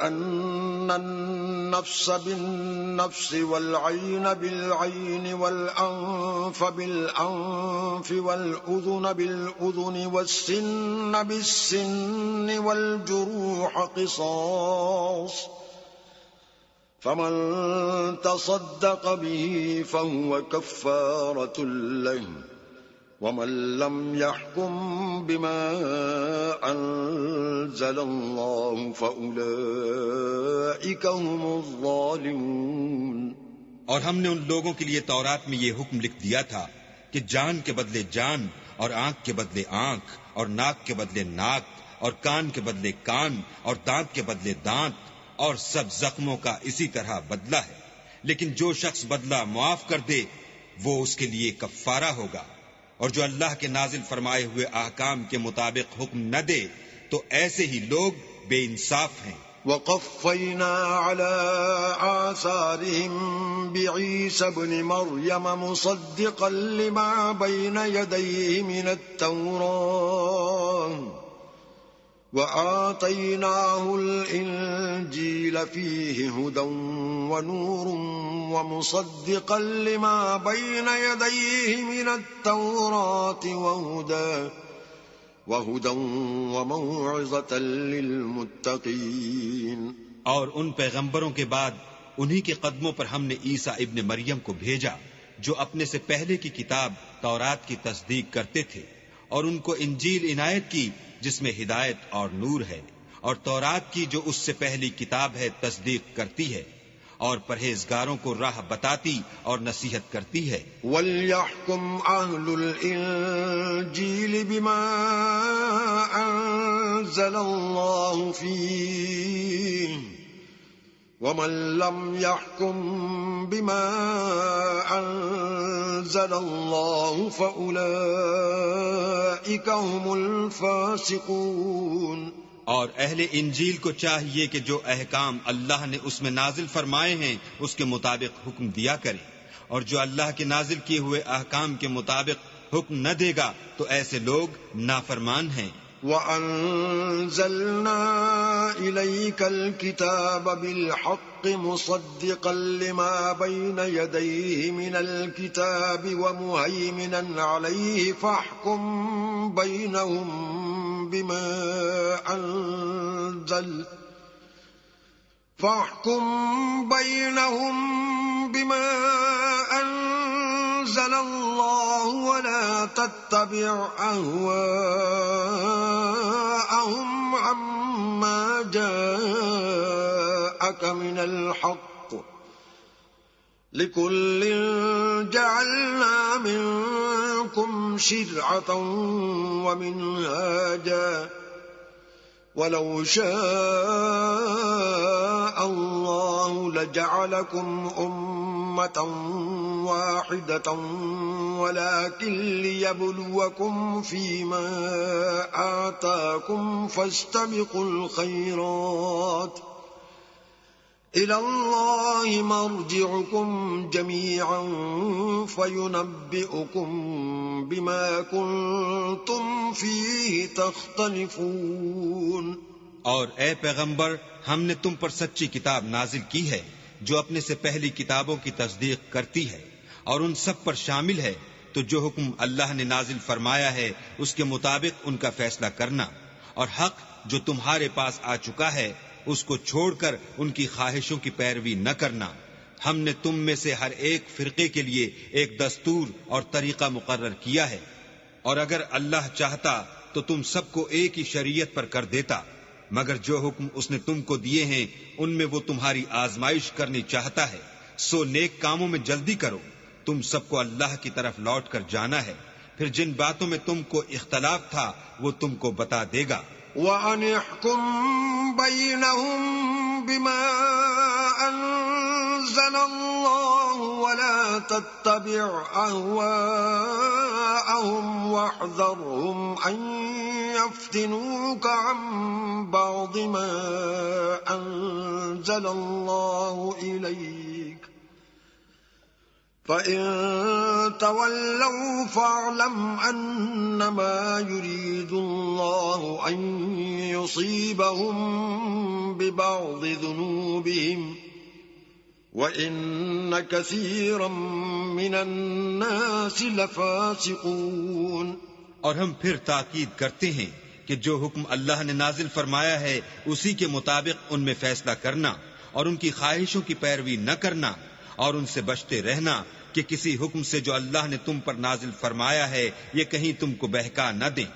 أَنَّ النَّفْسَ بِالنَّفْسِ وَالْعَيْنَ بِالْعَيْنِ وَالْأَنفَ بِالْأَنفِ وَالْأُذُنَ بِالْأُذُنِ وَالسِّنَّ بِالسِّنِّ وَالْجُرُوحَ قِصَاصٌ فَمَن تَصَدَّقَ بِهِ فَهُوَ كَفَّارَةٌ لَّهُ ومن لم يحكم بما أنزل الله فأولئك هم الظالمون۔ اور ہم نے ان لوگوں کے لیے تورات میں یہ حکم لکھ دیا تھا کہ جان کے بدلے جان، اور آنکھ کے بدلے آنکھ، اور ناک کے بدلے ناک، اور کان کے بدلے کان، اور دانت کے بدلے دانت، اور سب زخموں کا اسی طرح بدلہ ہے۔ لیکن جو شخص بدلہ معاف کر دے وہ اس کے لیے کفارہ ہوگا، اور جو اللہ کے نازل فرمائے ہوئے احکام کے مطابق حکم نہ دے تو ایسے ہی لوگ بے انصاف ہیں۔ وقفينا على آثارهم بعيسى ابن مريم مصدقا لما بين يديه من التوراة وآتيناه الإنجيل فيه هدى ونور ومصدقا لما بين يديه من التوراة وهدى وموعظة للمتقين۔ اور ان پیغمبروں کے بعد انہی کے قدموں پر ہم نے عیسیٰ ابن مریم کو بھیجا جو اپنے سے پہلے کی کتاب تورات کی تصدیق کرتے تھے، اور ان کو انجیل عنایت کی جس میں ہدایت اور نور ہے، اور تورات کی جو اس سے پہلی کتاب ہے تصدیق کرتی ہے، اور پرہیزگاروں کو راہ بتاتی اور نصیحت کرتی ہے۔ وَلْيَحْكُمْ أَهْلُ الْإِنجِيلِ بِمَا أَنزَلَ اللَّهُ فِيهِ وَمَن لَّمْ يَحْكُم بِمَا أَنزَلَ اللَّهُ فَأُولَئِكَ هُمُ الْفَاسِقُونَ۔ اور اہل انجیل کو چاہیے کہ جو احکام اللہ نے اس میں نازل فرمائے ہیں اس کے مطابق حکم دیا کرے، اور جو اللہ کے نازل کیے ہوئے احکام کے مطابق حکم نہ دے گا تو ایسے لوگ نافرمان ہیں۔ وَأَنزَلْنَا إِلَيْكَ الْكِتَابَ بِالْحَقِّ مُصَدِّقًا لِمَا بَيْنَ يَدَيْهِ مِنَ الْكِتَابِ وَمُهَيْمِنًا عَلَيْهِ فَاحْكُم بَيْنَهُم بِمَا أَنزَلَ اللَّهُ وَلَا تَتَّبِعْ أَهْوَاءَهُمْ عَمَّا جَاءَكَ مِنَ الْحَقِّ لِكُلٍّ جَعَلْنَا مِنكُمْ شِرْعَةً وَمِنْهَاجًا وَلَوْ شَاءَ اللَّهُ لَجَعَلَكُمْ أُمَّةً وَاحِدَةً وَلَكِنْ لِيَبْلُوَكُمْ فِيمَا آتَاكُمْ فَاسْتَبِقُوا الْخَيْرَاتِ إِلَى اللَّهِ مَرْجِعُكُمْ جَمِيعًا فَيُنَبِّئُكُم بِمَا كُنتُمْ فِيهِ تَخْتَلِفُونَ۔ اور اے پیغمبر، ہم نے تم پر سچی کتاب نازل کی ہے جو اپنے سے پہلی کتابوں کی تصدیق کرتی ہے، اور ان سب پر شامل ہے، تو جو حکم اللہ نے نازل فرمایا ہے اس کے مطابق ان کا فیصلہ کرنا، اور حق جو تمہارے پاس آ چکا ہے اس کو چھوڑ کر ان کی خواہشوں کی پیروی نہ کرنا۔ ہم نے تم میں سے ہر ایک فرقے کے لیے ایک دستور اور طریقہ مقرر کیا ہے، اور اگر اللہ چاہتا تو تم سب کو ایک ہی شریعت پر کر دیتا، مگر جو حکم اس نے تم کو دیے ہیں ان میں وہ تمہاری آزمائش کرنی چاہتا ہے، سو نیک کاموں میں جلدی کرو، تم سب کو اللہ کی طرف لوٹ کر جانا ہے، پھر جن باتوں میں تم کو اختلاف تھا وہ تم کو بتا دے گا۔ وَأَنِ احْكُم بَيْنَهُم بِمَا أَنزَلَ اللَّهُ وَلَا تَتَّبِعْ أَهْوَاءَهُمْ وَاحْذَرْهُمْ أَن يَفْتِنُوكَ عَن بَعْضِ مَا أَنزَلَ اللَّهُ إِلَيْكَ فَإِن تَوَلَّوْا فَاعْلَمْ أَنَّمَا يُرِيدُ اللَّهُ أَن يُصِيبَهُم بِبَعْضِ ذُنُوبِهِمْ وَإِنَّ كَثِيرًا مِّنَ النَّاسِ لَفَاسِقُونَ۔ اور ہم پھر تاکید کرتے ہیں کہ جو حکم اللہ نے نازل فرمایا ہے اسی کے مطابق ان میں فیصلہ کرنا، اور ان کی خواہشوں کی پیروی نہ کرنا، اور ان سے بچتے رہنا، کہ کسی حکم سے جو اللہ نے تم پر نازل فرمایا ہے یہ کہیں تم کو بہکا نہ دیں.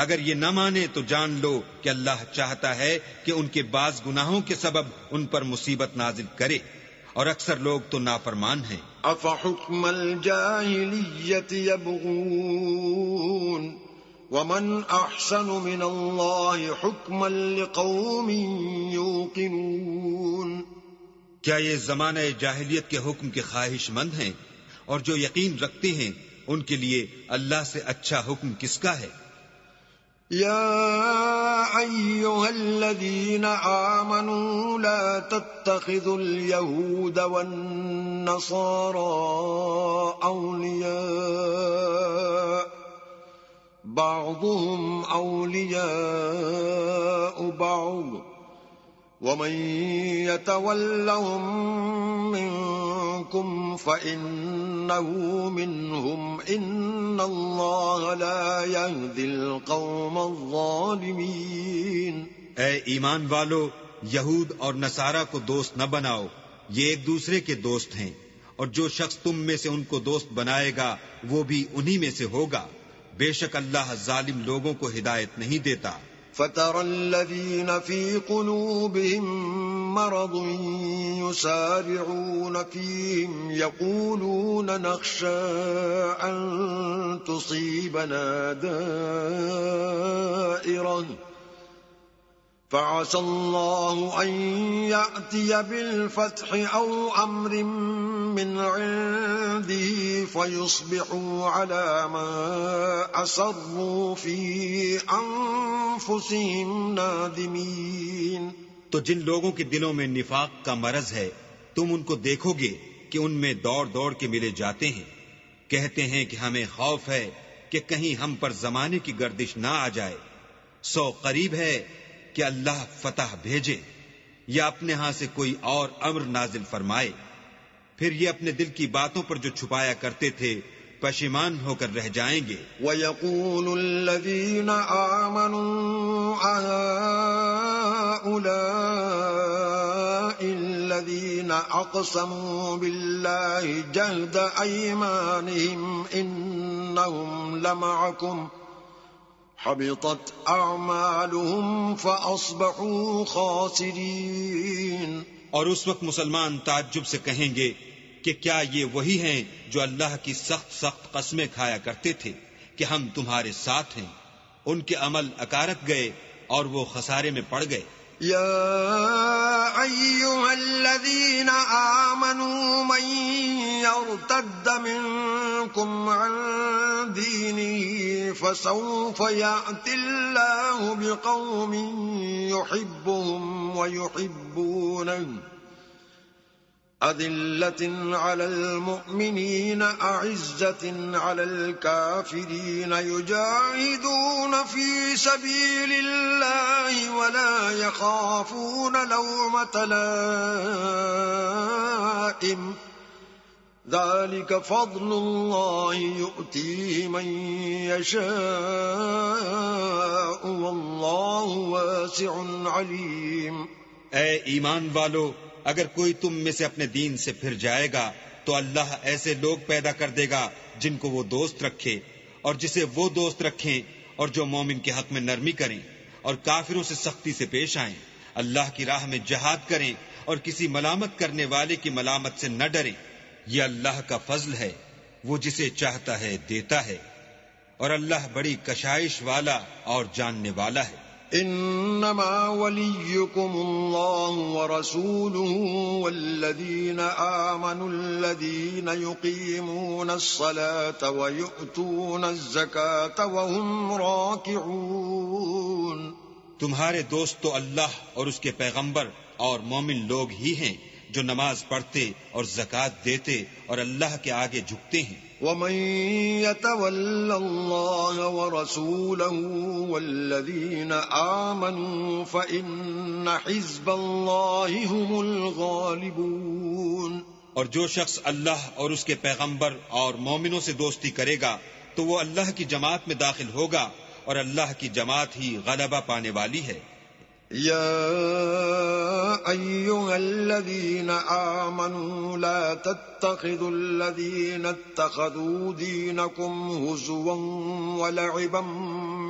اگر یہ نہ مانے تو جان لو کہ اللہ چاہتا ہے کہ ان کے بعض گناہوں کے سبب ان پر مصیبت نازل کرے، اور اکثر لوگ تو نافرمان ہیں. أفحكم الجاهلية يبغون ومن أحسن من الله حكما لقوم يوقنون. کیا یہ زمانہ جاہلیت کے حکم کے خواہش مند ہیں، اور جو یقین رکھتے ہیں ان کے لیے اللہ سے اچھا حکم کس کا ہے؟ يا أيها الذين آمنوا لا تتخذوا اليهود والنصارى أولياء بعضهم أولياء بعض ومن يتولهم منكم فإنه منهم إن الله لا يهدي القوم الظالمين. اے ایمان والو، یہود اور نصارہ کو دوست نہ بناؤ، یہ ایک دوسرے کے دوست ہیں، اور جو شخص تم میں سے ان کو دوست بنائے گا وہ بھی انہی میں سے ہوگا. بے شک اللہ ظالم لوگوں کو ہدایت نہیں دیتا. فَتَرَى الَّذِينَ فِي قُلُوبِهِم مَّرَضٌ يُسَارِعُونَ فِيهِمْ يَقُولُونَ نَخْشَىٰ أَن تُصِيبَنَا دَائِرَةٌ فَعَسَى اللَّهُ أَن يَأْتِيَ بِالْفَتْحِ أَوْ أَمْرٍ مِّنْ عِندِهِ فَيُصْبِحُوا عَلَىٰ مَا أَسَرُّوا فِي أَنفُسِهِمْ نَادِمِينَ. تو جن لوگوں کے دلوں میں نفاق کا مرض ہے تم ان کو دیکھو گے کہ ان میں دوڑ دوڑ کے ملے جاتے ہیں، کہتے ہیں کہ ہمیں خوف ہے کہ کہیں ہم پر زمانے کی گردش نہ آ جائے. سو قریب ہے کہ اللہ فتح بھیجے یا اپنے ہاں سے کوئی اور امر نازل فرمائے، پھر یہ اپنے دل کی باتوں پر جو چھپایا کرتے تھے پشیمان ہو کر رہ جائیں گے. وَيَقُولُ الَّذِينَ آمَنُوا أَهَٰؤُلَاءِ الَّذِينَ أَقْسَمُوا بِاللَّهِ جَهْدَ أَيْمَانِهِمْ إِنَّهُمْ لَمَعَكُمْ حبطت اعمالهم فاصبحوا خاسرین. اور اس وقت مسلمان تعجب سے کہیں گے کہ کیا یہ وہی ہیں جو اللہ کی سخت سخت قسمیں کھایا کرتے تھے کہ ہم تمہارے ساتھ ہیں؟ ان کے عمل اکارت گئے اور وہ خسارے میں پڑ گئے. يا أيها الذين آمنوا من يرتد منكم عن دينه فسوف يأتي الله بقوم يحبهم ويحبونه أذلة على المؤمنين أعزة على الكافرين يجاهدون في سبيل الله ولا يخافون لومة لائم ذلك فضل الله يؤتيه من يشاء والله واسع عليم. اے ایمان والو، اگر کوئی تم میں سے اپنے دین سے پھر جائے گا تو اللہ ایسے لوگ پیدا کر دے گا جن کو وہ دوست رکھے اور جسے وہ دوست رکھیں، اور جو مومن کے حق میں نرمی کریں اور کافروں سے سختی سے پیش آئیں، اللہ کی راہ میں جہاد کریں اور کسی ملامت کرنے والے کی ملامت سے نہ ڈریں. یہ اللہ کا فضل ہے، وہ جسے چاہتا ہے دیتا ہے، اور اللہ بڑی کشائش والا اور جاننے والا ہے. انما وليكم الله ورسوله والذين آمنوا الذين يقيمون الصلاة ويؤتون الزكاة وهم راكعون. تمہارے دوست تو اللہ اور اس کے پیغمبر اور مومن لوگ ہی ہیں جو نماز پڑھتے اور زکوٰۃ دیتے اور اللہ کے آگے جھکتے ہیں. ومن يتول الله ورسوله والذين آمنوا فإن حزب الله هم الغالبون. اور جو شخص اللہ اور اس کے پیغمبر اور مومنوں سے دوستی کرے گا تو وہ اللہ کی جماعت میں داخل ہوگا، اور اللہ کی جماعت ہی غلبہ پانے والی ہے. يا أيها الذين آمنوا لا تتخذوا الذين اتخذوا دينكم هزوا ولعبا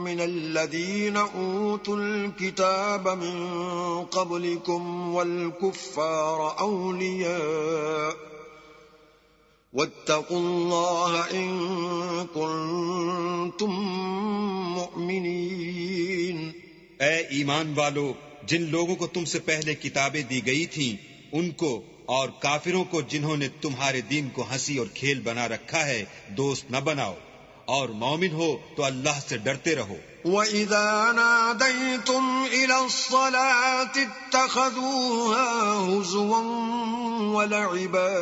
من الذين أوتوا الكتاب من قبلكم والكفار أولياء واتقوا الله إن كنتم مؤمنين. اے ایمان والو، جن لوگوں کو تم سے پہلے کتابیں دی گئی تھیں ان کو اور کافروں کو جنہوں نے تمہارے دین کو ہنسی اور کھیل بنا رکھا ہے دوست نہ بناؤ، اور مومن ہو تو اللہ سے ڈرتے رہو. وَإِذَا نَادَيْتُمْ إِلَى الصَّلَاةِ اتَّخَذُوهَا هُزُوًا وَلَعِبًا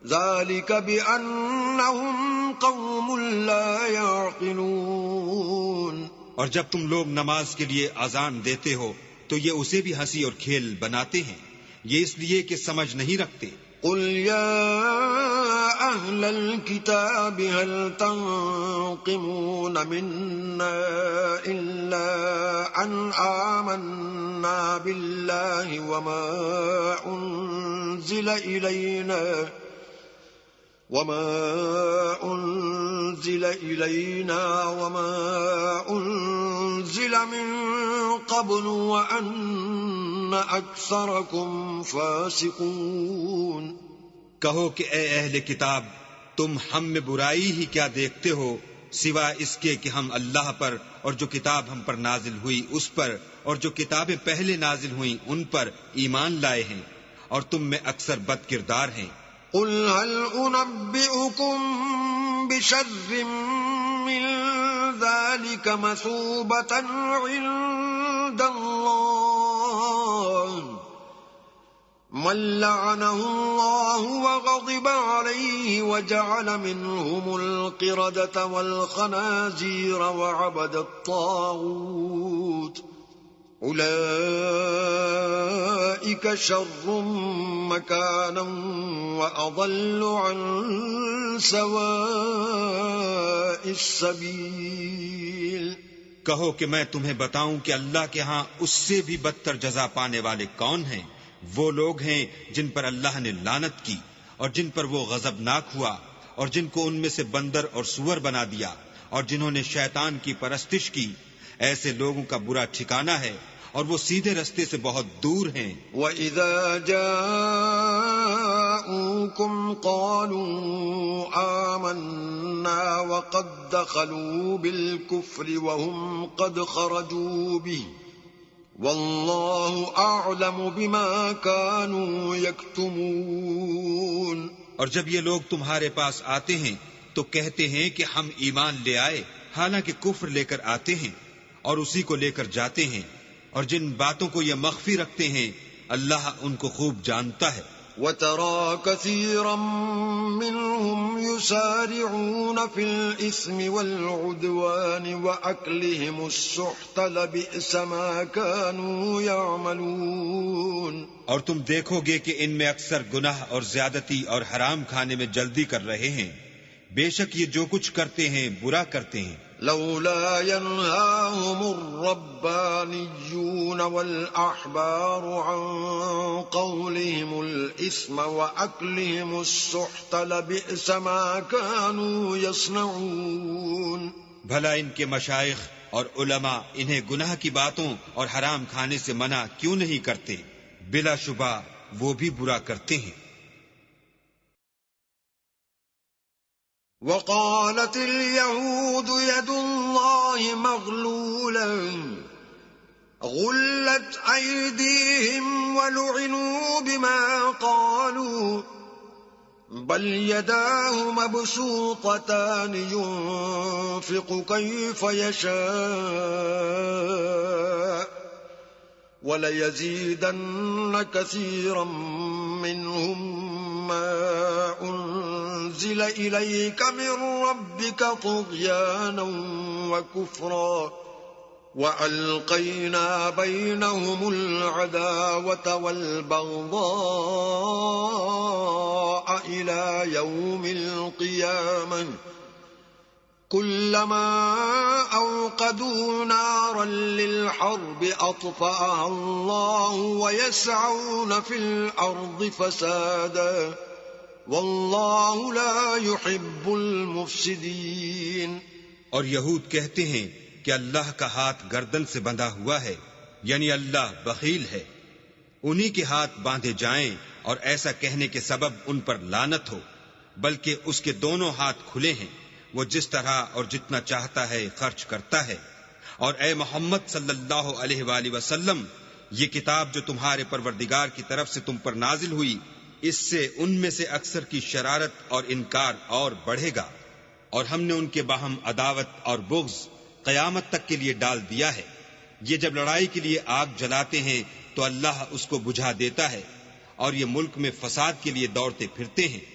ذَلِكَ بِأَنَّهُمْ قَوْمٌ لَا يَعْقِلُونَ. اور جب تم لوگ نماز کے لیے اذان دیتے ہو تو یہ اسے بھی ہنسی اور کھیل بناتے ہیں، یہ اس لیے کہ سمجھ نہیں رکھتے. قل يا أهل الكتاب هل تنقمون منا إلا أن آمنا بالله وما أنزل إلينا وما أنزل من قبل وأن أكثركم فاسقون. کہو کہ اے اہل کتاب، تم ہم میں برائی ہی کیا دیکھتے ہو سوائے اس کے کہ ہم اللہ پر اور جو کتاب ہم پر نازل ہوئی اس پر اور جو کتابیں پہلے نازل ہوئیں ان پر ایمان لائے ہیں، اور تم میں اکثر بد کردار ہیں. قل هل أنبئكم بشر من ذلك مثوبة عند الله من لعنه الله وغضب عليه وجعل منهم القردة والخنازير وعبد الطاغوت أولئك شر مكانا وأضل عن سواء السبيل. کہو کہ میں تمہیں بتاؤں کہ اللہ کے ہاں اس سے بھی بدتر جزا پانے والے کون ہیں؟ وہ لوگ ہیں جن پر اللہ نے لعنت کی اور جن پر وہ غضبناک ہوا اور جن کو ان میں سے بندر اور سور بنا دیا اور جنہوں نے شیطان کی پرستش کی. ایسے لوگوں کا برا ٹھکانہ ہے اور وہ سیدھے رستے سے بہت دور ہیں. وَإِذَا جَاءُوكُمْ قَالُوا آمَنَّا وَقَدْ دَخَلُوا بِالْكُفْرِ وَهُمْ قَدْ خَرَجُوا بِهِ وَاللَّهُ أَعْلَمُ بِمَا كَانُوا يَكْتُمُونَ. اور جب یہ لوگ تمہارے پاس آتے ہیں تو کہتے ہیں کہ ہم ایمان لے آئے، حالانکہ کفر لے کر آتے ہیں اور اسی کو لے کر جاتے ہیں، اور جن باتوں کو یہ مخفی رکھتے ہیں اللہ ان کو خوب جانتا ہے. وَتَرَى كَثِيرًا مِّنْهُمْ يُسَارِعُونَ فِي الْإِثْمِ وَالْعُدْوَانِ وَأَكْلِهِمُ السُّحْتَ لَبِئْسَ مَا كَانُوا يَعْمَلُونَ. اور تم دیکھو گے کہ ان میں اکثر گناہ اور زیادتی اور حرام کھانے میں جلدی کر رہے ہیں، بے شک یہ جو کچھ کرتے ہیں برا کرتے ہیں. لولا ينهاهم الربانيون والأحبار عن قولهم الإثم وأكلهم السحت لبئس ما كانوا يصنعون. بھلا ان کے مشائخ اور علماء انہیں گناہ کی باتوں اور حرام کھانے سے منع کیوں نہیں کرتے؟ بلا شبہ وہ بھی برا کرتے ہیں. وقالت اليهود يد الله مغلولة غلت أيديهم ولعنوا بما قالوا بل يداه مبسوطتان ينفق كيف يشاء وليزيدن كثيرا منهم ما أنزل إليك من ربك طغيانا وكفرا وألقينا بينهم العداوة والبغضاء إلى يوم القيامة كلما أوقدوا نارا للحرب أطفأها الله ويسعون في الأرض فسادا والله لا يحب المفسدين۔ اور یہود کہتے ہیں کہ اللہ کا ہاتھ گردن سے بندھا ہوا ہے، یعنی اللہ بخیل ہے، انہی کے ہاتھ باندھے جائیں اور ایسا کہنے کے سبب ان پر لعنت ہو، بلکہ اس کے دونوں ہاتھ کھلے ہیں، وہ جس طرح اور جتنا چاہتا ہے خرچ کرتا ہے۔ اور اے محمد صلی اللہ علیہ وآلہ وسلم، یہ کتاب جو تمہارے پروردگار کی طرف سے تم پر نازل ہوئی، اس سے ان میں سے اکثر کی شرارت اور انکار اور بڑھے گا، اور ہم نے ان کے باہم عداوت اور بغض قیامت تک کے لیے ڈال دیا ہے۔ یہ جب لڑائی کے لیے آگ جلاتے ہیں تو اللہ اس کو بجھا دیتا ہے، اور یہ ملک میں فساد کے لیے دوڑتے پھرتے ہیں،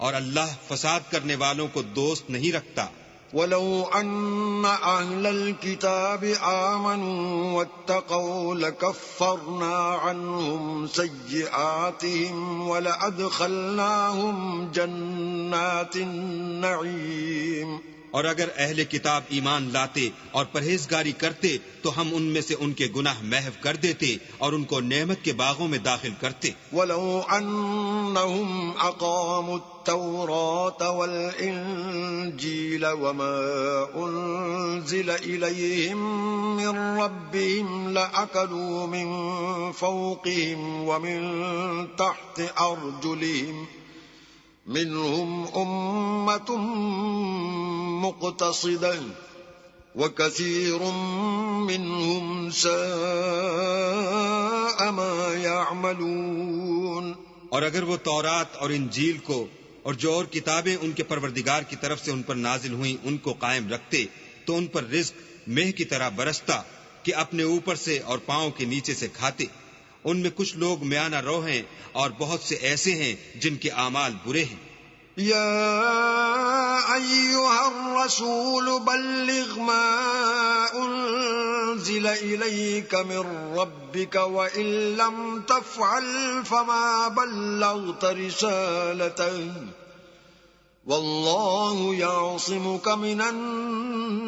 اور اللہ فساد کرنے والوں کو دوست نہیں رکھتا۔ وَلَوْ أَنَّ أَهْلَ الْكِتَابِ آمَنُوا وَاتَّقَوْا لَكَفَّرْنَا عَنْهُمْ سَيِّئَاتِهِمْ وَلَأَدْخَلْنَاهُمْ جَنَّاتِ النَّعِيمِ۔ اور اگر اہل کتاب ایمان لاتے اور پرہیزگاری کرتے تو ہم ان میں سے ان کے گناہ محو کر دیتے اور ان کو نعمت کے باغوں میں داخل کرتے۔ وَلَوْ أَنَّهُمْ أَقَامُوا التَّوْرَاةَ وَالْإِنْجِيلَ وَمَا أُنْزِلَ إِلَيْهِمْ مِنْ رَبِّهِمْ لَأَكَلُوا مِنْ فَوْقِهِمْ وَمِنْ تَحْتِ أَرْجُلِهِمْ منهم أمة مقتصدة وكثير منهم ساء ما يعملون۔ اور اگر وہ تورات اور انجیل کو اور جو اور کتابیں ان کے پروردگار کی طرف سے ان پر نازل ہوئیں ان کو قائم رکھتے تو ان پر رزق مہ کی طرح برستا کہ اپنے اوپر سے اور پاؤں کے نیچے سے کھاتے۔ ان میں کچھ لوگ میانہ رو ہیں اور بہت سے ایسے ہیں جن کے اعمال برے ہیں۔ یا ایھا الرسول بلغ ما انزل الیک من ربک وان لم تفعل فما بلغت رسالته واللہ یعصمک من الناس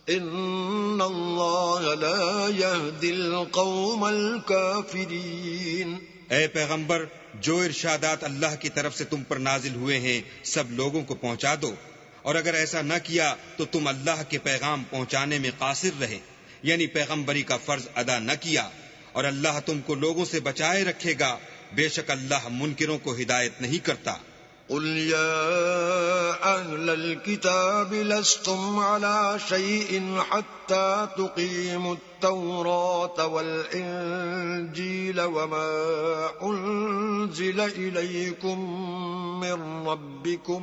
ان اللہ لا یہدی القوم الکافرین۔ اے پیغمبر، جو ارشادات اللہ کی طرف سے تم پر نازل ہوئے ہیں سب لوگوں کو پہنچا دو، اور اگر ایسا نہ کیا تو تم اللہ کے پیغام پہنچانے میں قاصر رہے، یعنی پیغمبری کا فرض ادا نہ کیا، اور اللہ تم کو لوگوں سے بچائے رکھے گا، بے شک اللہ منکروں کو ہدایت نہیں کرتا۔ قل يا أهل الكتاب لستم على شيء حتى تقيموا التوراة والإنجيل وما أنزل إليكم من ربكم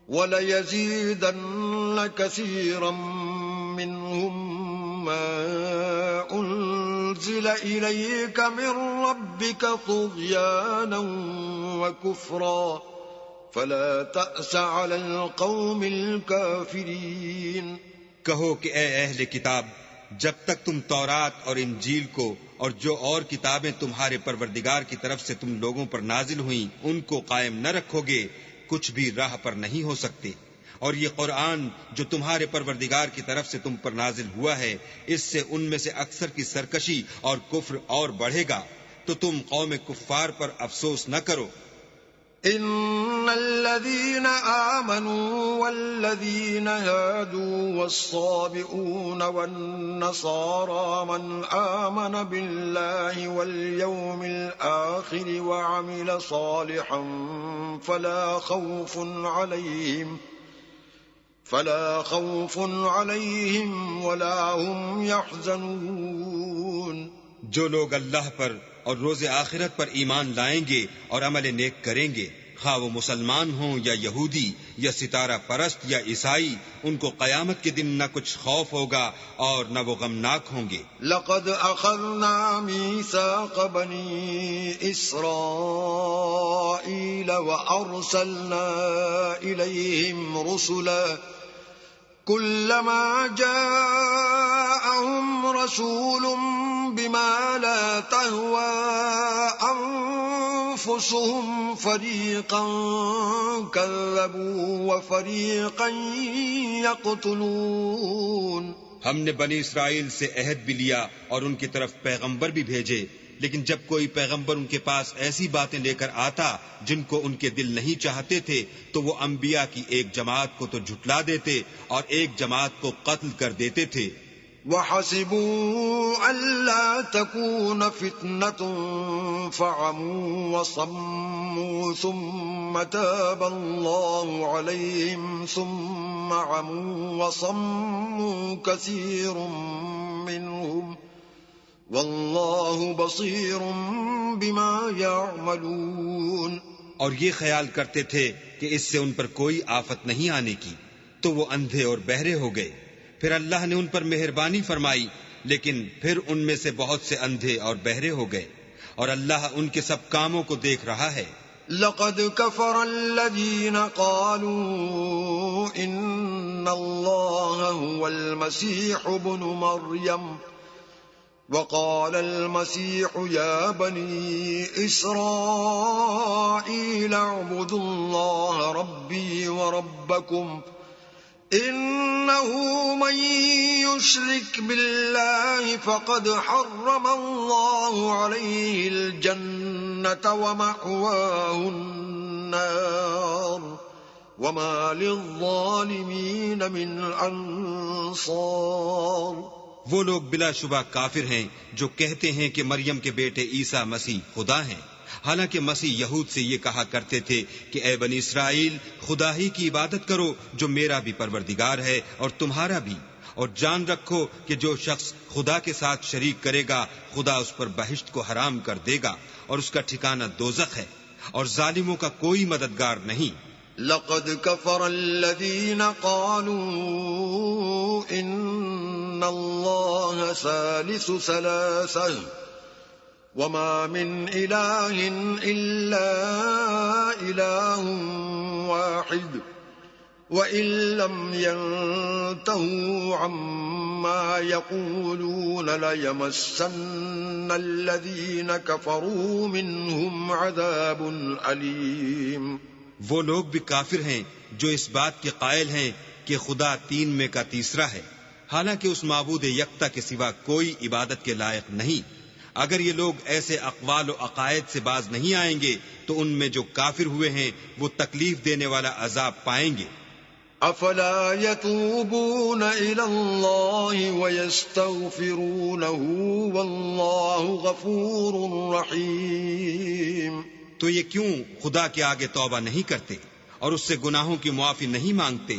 وليزيدن كثيرا منهم ما أنزل إليك من ربك طغيانا وكفرا فلا تأس على القوم الكافرين۔ کہو کہ اے اہل کتاب، جب تک تم تورات اور انجیل کو اور جو اور کتابیں تمہارے پروردگار کی طرف سے تم لوگوں پر نازل ہوئیں ان کو قائم نہ رکھو گے، کچھ بھی راہ پر نہیں ہو سکتے۔ اور یہ قرآن جو تمہارے پروردگار کی طرف سے تم پر نازل ہوا ہے، اس سے ان میں سے اکثر کی سرکشی اور کفر اور بڑھے گا، تو تم قوم کفار پر افسوس نہ کرو۔ ان الذين آمنوا والذين هادوا والصابئون والنصارى من آمن بالله واليوم الآخر وعمل صالحا فلا خوف عليهم ولا هم يحزنون۔ جو لوگ اللہ پر اور روز آخرت پر ایمان لائیں گے اور عمل نیک کریں گے، خواہ وہ مسلمان ہوں یا یہودی یا ستارہ پرست یا عیسائی، ان کو قیامت کے دن نہ کچھ خوف ہوگا اور نہ وہ غمناک ہوں گے۔ لقد اخذنا ميثاق بني اسرائيل وارسلنا اليهم رسلا كلما جاءهم رسول بما لا تهوى أنفسهم فريقا كذبوا وفريقا يقتلون. ہم نے بنی اسرائیل سے عہد بھی لیا اور ان کی طرف پیغمبر بھی بھیجے، لیکن جب کوئی پیغمبر ان کے پاس ایسی باتیں لے کر آتا جن کو ان کے دل نہیں چاہتے تھے تو وہ انبیاء کی ایک جماعت کو تو جھٹلا دیتے اور ایک جماعت کو قتل کر دیتے تھے. وحسبوا ألا تكون فتنة فعموا وصموا ثم تاب الله عليهم ثم عموا وصموا كثير منهم والله بصير بما يعملون. اور یہ خیال کرتے تھے کہ اس سے ان پر کوئی آفت نہیں آنے کی تو وہ اندھے اور بہرے ہو گئے. پھر اللہ نے ان پر مہربانی فرمائی، لیکن پھر ان میں سے بہت سے اندھے اور بہرے ہو گئے، اور اللہ ان کے سب کاموں کو دیکھ رہا ہے. لقد كفر الذين قالوا إن الله هو المسيح ابن مريم وقال المسيح يا بني إسرائيل اعبدوا الله ربي وربكم إنه من يشرك بالله فقد حرم الله عليه الجنة ومأواه النار وما للظالمين من أنصار. وہ لوگ بلا شبہ کافر ہیں جو کہتے ہیں کہ مریم کے بیٹے عیسیٰ مسیح خدا ہیں، حالانکہ مسیح یہود سے یہ کہا کرتے تھے کہ اے بنی اسرائیل خدا ہی کی عبادت کرو جو میرا بھی پروردگار ہے اور تمہارا بھی، اور جان رکھو کہ جو شخص خدا کے ساتھ شریک کرے گا خدا اس پر بہشت کو حرام کر دے گا اور اس کا ٹھکانہ دوزخ ہے، اور ظالموں کا کوئی مددگار نہیں. لقد كفر الذين قالوا إن الله ثالث ثلاثة وما من إله إلا إله واحد وإن لم ينتهوا عما يقولون ليمسن الذين كفروا منهم عذاب أليم. وہ لوگ بھی کافر ہیں جو اس بات کے قائل ہیں کہ خدا تین میں کا تیسرا ہے، حالانکہ اس معبود یکتا کے سوا کوئی عبادت کے لائق نہیں. اگر یہ لوگ ایسے اقوال و عقائد سے باز نہیں آئیں گے تو ان میں جو کافر ہوئے ہیں وہ تکلیف دینے والا عذاب پائیں گے. افلا يتوبون الى الله ويستغفرونه والله غفور رحيم. تو یہ کیوں خدا کے آگے توبہ نہیں کرتے اور اس سے گناہوں کی معافی نہیں مانگتے،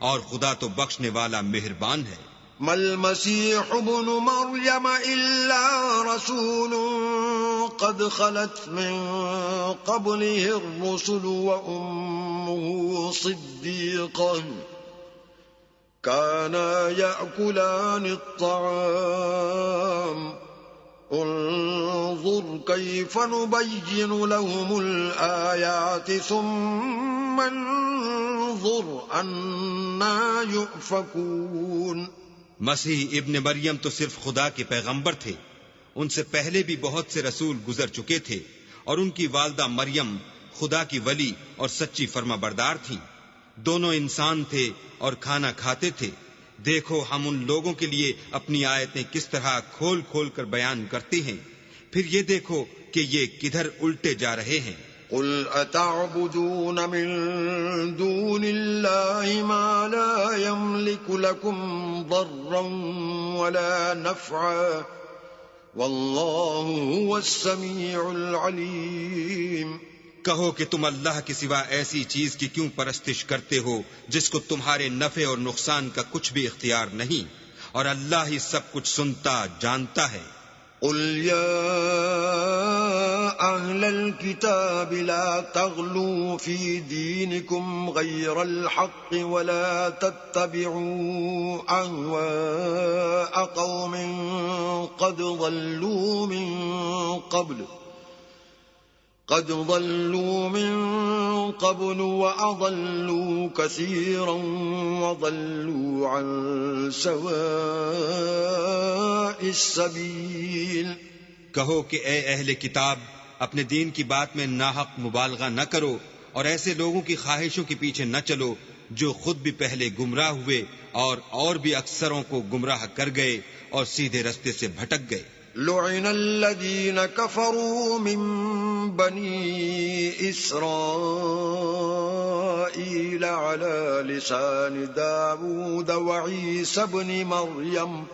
اور خدا تو بخشنے والا مہربان ہے. ما المسيح ابن مريم إلا رسول قد خلت من قبله الرسل وأمه صديقة كانا يأكلان الطعام انظر كيف نبين لهم الآيات ثم انظر أنا يؤفكون. مسیح ابن مریم تو صرف خدا کے پیغمبر تھے، ان سے پہلے بھی بہت سے رسول گزر چکے تھے، اور ان کی والدہ مریم خدا کی ولی اور سچی فرما بردار تھیں. دونوں انسان تھے اور کھانا کھاتے تھے. دیکھو ہم ان لوگوں کے لیے اپنی آیتیں کس طرح کھول کھول کر بیان کرتے ہیں، پھر یہ دیکھو کہ یہ کدھر الٹے جا رہے ہیں. قل اتعبدون من دون الله ما لا يملك لكم ضرا ولا نفعا والله هو السميع العليم. کہو کہ تم اللہ کے سوا ایسی چیز کی کیوں پرستش کرتے ہو جس کو تمہارے نفع اور نقصان کا کچھ بھی اختیار نہیں، اور اللہ ہی سب کچھ سنتا جانتا ہے. قل يا أهل الكتاب لا تغلوا في دينكم غير الحق ولا تتبعوا أهواء قوم قد ضلوا من قبل وأضلوا كثيرا وضلوا عن سواء السبيل. کہو کہ اے اہل کتاب اپنے دین کی بات میں ناحق مبالغہ نہ کرو اور ایسے لوگوں کی خواہشوں کے پیچھے نہ چلو جو خود بھی پہلے گمراہ ہوئے اور بھی اکثروں کو گمراہ کر گئے اور سیدھے رستے سے بھٹک گئے. لعن الذين كفروا من بني إسرائيل على لسان داود وعيسى بن مريم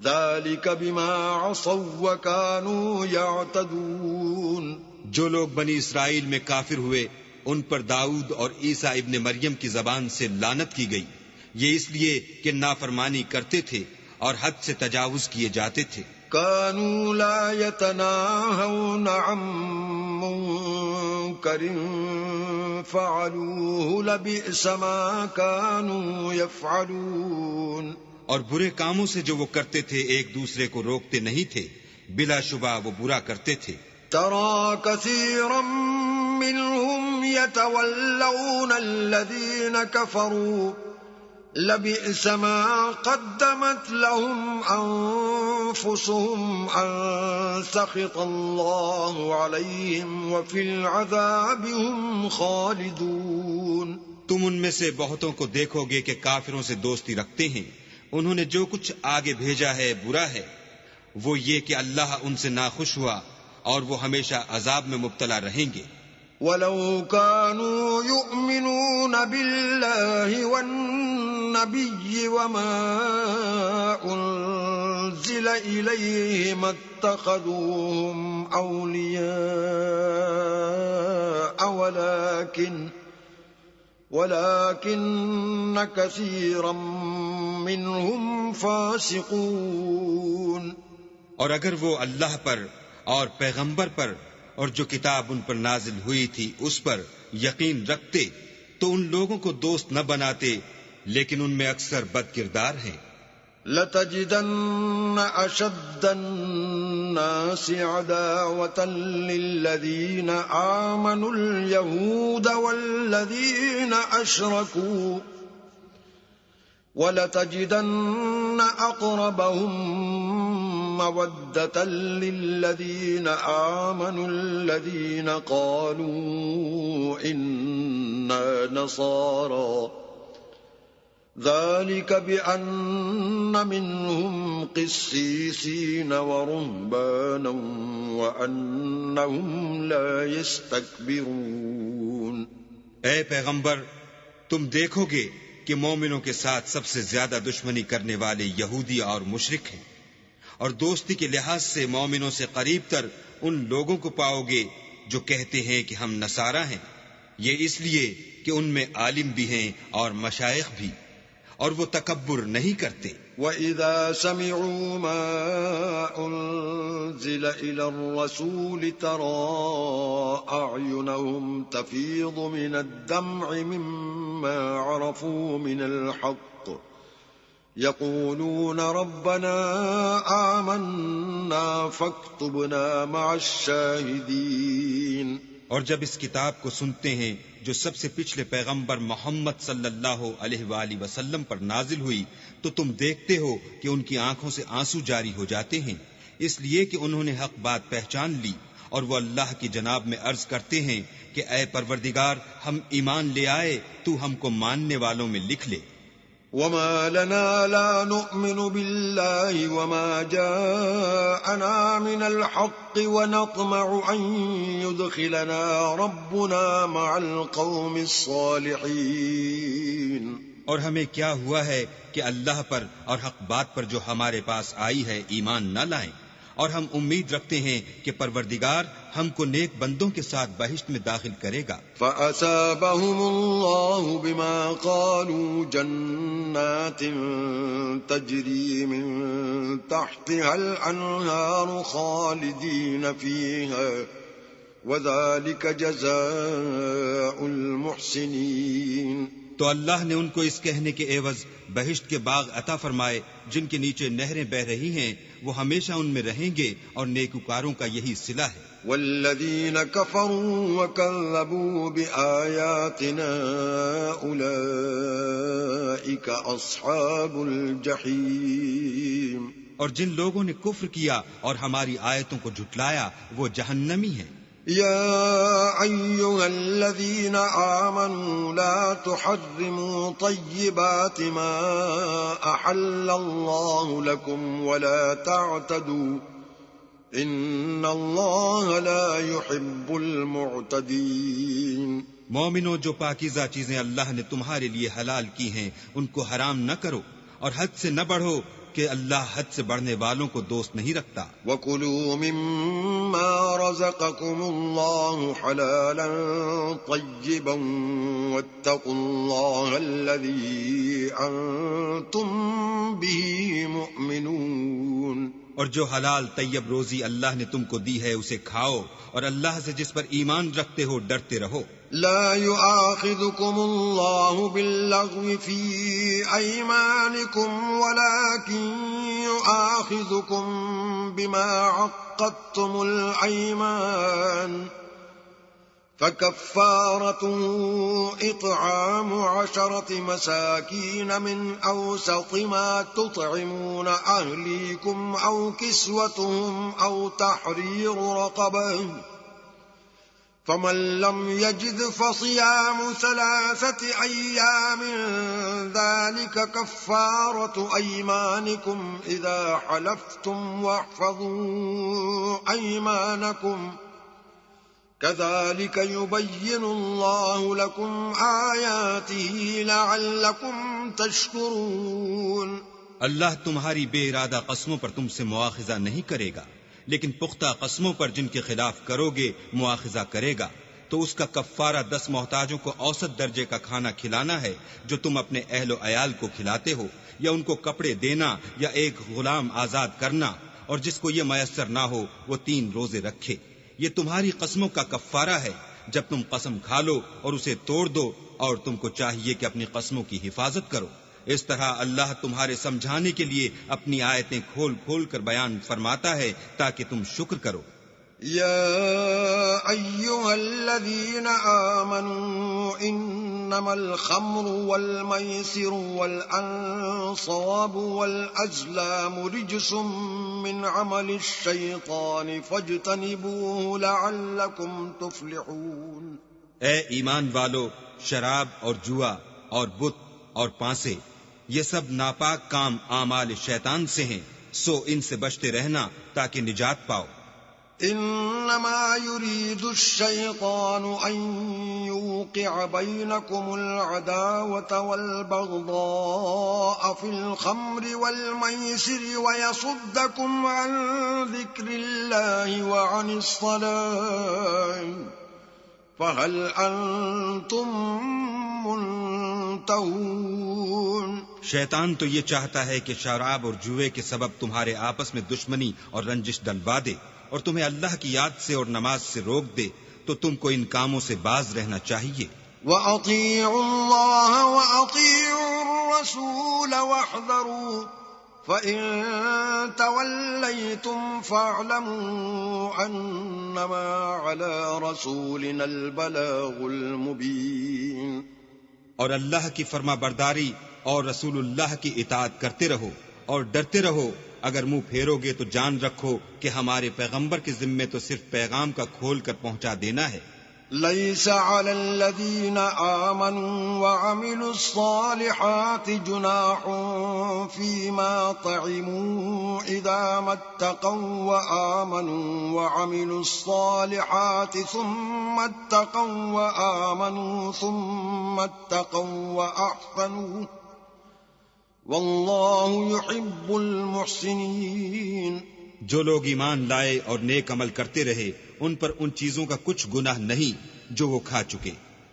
ذلك بما عصوا وكانوا يعتدون. جو لوگ بنی اسرائیل میں کافر ہوئے ان پر داؤد اور عیسیٰ ابن مریم کی زبان سے لعنت کی گئی، یہ اس لیے کہ نافرمانی کرتے تھے اور حد سے تجاوز کیے جاتے تھے. كانوا لا يتناهون عن منكر فعلوه لبئس ما كانوا يفعلون. اور برے کاموں سے جو وہ کرتے تھے ایک دوسرے کو روکتے نہیں تھے، بلا شبہ وہ برا کرتے تھے. ترى كثيرا منهم يتولون الذين كفروا لبئس ما قدمت لهم أنفسهم أن سخط الله عليهم وفي العذاب هم خالدون. تم ان میں سے بہتوں کو دیکھو گے کہ کافروں سے دوستی رکھتے ہیں، انہوں نے جو کچھ آگے بھیجا ہے برا ہے، وہ یہ کہ اللہ ان سے ناخوش ہوا اور وہ ہمیشہ عذاب میں مبتلا رہیں گے. وَلَوْ كَانُوا يُؤْمِنُونَ بِاللَّهِ وَالنَّبِيِّ وَمَا أُنزِلَ إِلَيْهِ مَا اتَّخَذُوهُمْ أَوْلِيَاءَ وَلَكِنَّ كَثِيرًا مِّنْهُمْ فَاسِقُونَ. اور اگر وہ اللہ پر اور پیغمبر پر اور جو کتاب ان پر نازل ہوئی تھی اس پر یقین رکھتے تو ان لوگوں کو دوست نہ بناتے، لیکن ان میں اکثر بد کردار ہیں. لَتَجِدَنَّ أَشَدَّ النَّاسِ عَدَاوَةً لِّلَّذِينَ آمَنُوا الْيَهُودَ وَالَّذِينَ أَشْرَكُوا وَلَتَجِدَنَّ أَقْرَبَهُم مَّوَدَّةً لِّلَّذِينَ آمَنُوا الَّذِينَ قَالُوا إِنَّا نَصَارَىٰ ذَلِكَ بِأَنَّ مِنْهُمْ قِسِّيسِينَ وَرُهْبَانًا وَأَنَّهُمْ لَا يَسْتَكْبِرُونَ. اے پیغمبر، تم دیکھو گے کہ مومنوں کے ساتھ سب سے زیادہ دشمنی کرنے والے یہودی اور مشرک ہیں، اور دوستی کے لحاظ سے مومنوں سے قریب تر ان لوگوں کو پاؤ گے جو کہتے ہیں کہ ہم نصارہ ہیں، یہ اس لیے کہ ان میں عالم بھی ہیں اور مشائخ بھی، اور وہ تکبر نہیں کرتے. وَإِذَا سَمِعُوا مَا أُنزِلَ إِلَى الرَّسُولِ تَرَىٰ أَعْيُنَهُمْ تَفِيضُ مِنَ الدَّمْعِ مِمَّا عَرَفُوا مِنَ الْحَقِّ يَقُولُونَ رَبَّنَا آمَنَّا فَاكْتُبْنَا مَعَ الشَّاهِدِينَ. اور جب اس کتاب کو سنتے ہیں جو سب سے پچھلے پیغمبر محمد صلی اللہ علیہ وآلہ وسلم پر نازل ہوئی، تو تم دیکھتے ہو کہ ان کی آنکھوں سے آنسو جاری ہو جاتے ہیں، اس لیے کہ انہوں نے حق بات پہچان لی، اور وہ اللہ کی جناب میں عرض کرتے ہیں کہ اے پروردگار، ہم ایمان لے آئے، تو ہم کو ماننے والوں میں لکھ لے. وَمَا لَنَا لَا نُؤْمِنُ بِاللَّهِ وَمَا جَاءَنَا مِنَ الْحَقِّ وَنَطْمَعُ أَن يُدْخِلَنَا رَبُّنَا مَعَ الْقَوْمِ الصَّالِحِينَ. اور ہمیں کیا ہوا ہے کہ اللہ پر اور حق بات پر جو ہمارے پاس آئی ہے ایمان نہ لائیں، اور ہم امید رکھتے ہیں کہ پروردگار ہم کو نیک بندوں کے ساتھ بہشت میں داخل کرے گا. فَأَثَابَهُمُ اللَّهُ بِمَا قَالُوا جَنَّاتٍ تَجْرِي مِن تَحْتِهَا الْأَنْهَارُ خَالِدِينَ فِيهَا وَذَلِكَ جَزَاءُ الْمُحْسِنِينَ. تو اللہ نے ان کو اس کہنے کے عوض بہشت کے باغ عطا فرمائے جن کے نیچے نہریں بہ رہی ہیں، وہ ہمیشہ ان میں رہیں گے، اور نیکوکاروں کا یہی صلہ ہے. والذین کفروا وکذبوا بآیاتنا اولئک اصحاب الجحیم. اور جن لوگوں نے کفر کیا اور ہماری آیتوں کو جھٹلایا وہ جہنمی ہیں۔ يا أيها الذين آمنوا لا تحرموا طيبات ما أحل الله لكم ولا تعتدوا إن الله لا يحب المعتدين۔ مومنوں، جو پاکیزہ چیزیں اللہ نے تمہارے لیے حلال کی ہیں ان کو حرام نہ کرو اور حد سے نہ بڑھو کہ اللہ حد سے بڑھنے والوں کو دوست نہیں رکھتا۔ وَكُلُوا مِمَّا رَزَقَكُمُ اللَّهُ حَلَالًا طَيِّبًا وَاتَّقُوا اللَّهَ الَّذِي أَنتُم بِهِ مُؤْمِنُونَ۔ اور جو حلال طیب روزی اللہ نے تم کو دی ہے اسے کھاؤ اور اللہ سے جس پر ایمان رکھتے ہو ڈرتے رہو۔ لا يؤاخذكم الله باللغو في أيمانكم ولكن يؤاخذكم بما عقدتم الأيمان فكفارته إطعام 10 مساكين من أوسط ما تطعمون أهليكم أو كسوتهم أو تحرير رقبة فمن لم يجد فصيام 3 أيام ذلك كفارة أيمانكم إذا حلفتم واحفظوا أيمانكم كذلك يبين الله لكم آياته لعلكم تشكرون۔ اللہ تمہاری بے ارادہ قسموں پر تم سے مواخذہ نہیں کرے گا، لیکن پختہ قسموں پر جن کے خلاف کرو گے مواخذہ کرے گا، تو اس کا کفارہ 10 محتاجوں کو اوسط درجے کا کھانا کھلانا ہے جو تم اپنے اہل و عیال کو کھلاتے ہو، یا ان کو کپڑے دینا یا ایک غلام آزاد کرنا، اور جس کو یہ میسر نہ ہو وہ 3 روزے رکھے۔ یہ تمہاری قسموں کا کفارہ ہے جب تم قسم کھا لو اور اسے توڑ دو، اور تم کو چاہیے کہ اپنی قسموں کی حفاظت کرو۔ اس طرح اللہ تمہارے سمجھانے کے لیے اپنی آیتیں کھول کھول کر بیان فرماتا ہے تاکہ تم شکر کرو۔ یا ایھا الذین آمنوا انما الخمر والمیسر والانصاب والازلام رجس من عمل الشیطان فاجتنبوه لعلکم تفلحون۔ اے ایمان والو، شراب اور جوا اور بت اور پانسے یہ سب ناپاک کام اعمال شیطان سے ہیں، سو ان سے بچتے رہنا تاکہ نجات پاؤ۔ انما يريد الشيطان ان يوقع بينكم العداوة والبغضاء في الخمر والميسر ويصدكم عن ذكر الله وعن الصلاة فهل انتم منتهون۔ شیطان تو یہ چاہتا ہے کہ شراب اور جوئے کے سبب تمہارے آپس میں دشمنی اور رنجش ڈلوا دے اور تمہیں اللہ کی یاد سے اور نماز سے روک دے، تو تم کو ان کاموں سے باز رہنا چاہیے۔ وَأَطِيعُوا اللَّهَ وَأَطِيعُوا الرَّسُولَ وَاحْذَرُوا فَإِن تَوَلَّيْتُمْ فَاعْلَمُوا أَنَّمَا عَلَى رَسُولِنَا الْبَلَاغُ الْمُبِينُ۔ اور اللہ کی فرما برداری اور رسول اللہ کی اطاعت کرتے رہو اور ڈرتے رہو، اگر منہ پھیرو گے تو جان رکھو کہ ہمارے پیغمبر کے ذمے تو صرف پیغام کا کھول کر پہنچا دینا ہے۔ ليس على الذين آمنوا وعملوا الصالحات جناح فيما طعموا إذا ما اتقوا وآمنوا وعملوا الصالحات ثم اتقوا وآمنوا ثم اتقوا وأحسنوا والله يحب المحسنين۔ جو لوگ ایمان لائے اور نیک عمل کرتے رہے ان پر ان چیزوں کا کچھ گناہ نہیں جو وہ کھا چکے،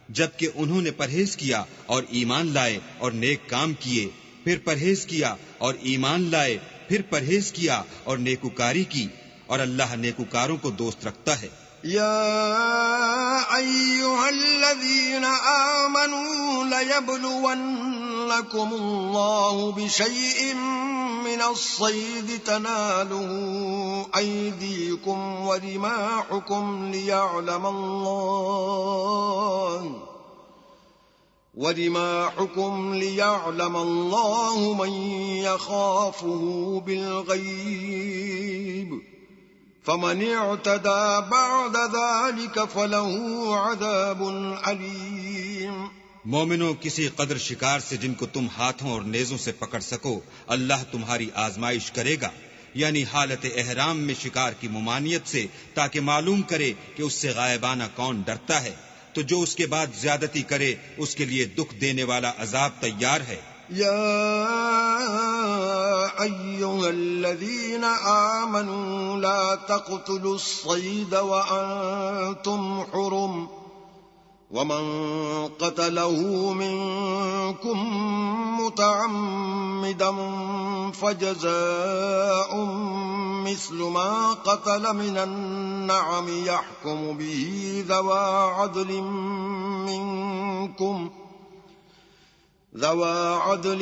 جبکہ انہوں نے پرہیز کیا اور ایمان لائے اور نیک کام کیے، پھر پرہیز کیا اور ایمان لائے، پھر پرہیز کیا اور نیکوکاری کی، اور اللہ نیکوکاروں کو دوست رکھتا ہے۔ يا أيها الذين آمنوا ليبلونكم الله بشيء من الصيد تناله أيديكم ورماحكم ورماحكم ليعلم الله من يخافه بالغيب فمن اعتدى بعد ذلك فله عذاب عليم۔ مومنوں، کسی قدر شکار سے جن کو تم ہاتھوں اور نیزوں سے پکڑ سکو اللہ تمہاری آزمائش کرے گا، یعنی حالت احرام میں شکار کی ممانعت سے، تاکہ معلوم کرے کہ اس سے غائبانہ کون ڈرتا ہے، تو جو اس کے بعد زیادتی کرے اس کے لیے دکھ دینے والا عذاب تیار ہے۔ يا أيها الذين آمنوا لا تقتلوا الصيد وأنتم حرم ومن قتله منكم متعمدا فجزاء مثل ما قتل من النعم يحكم به ذوى عدل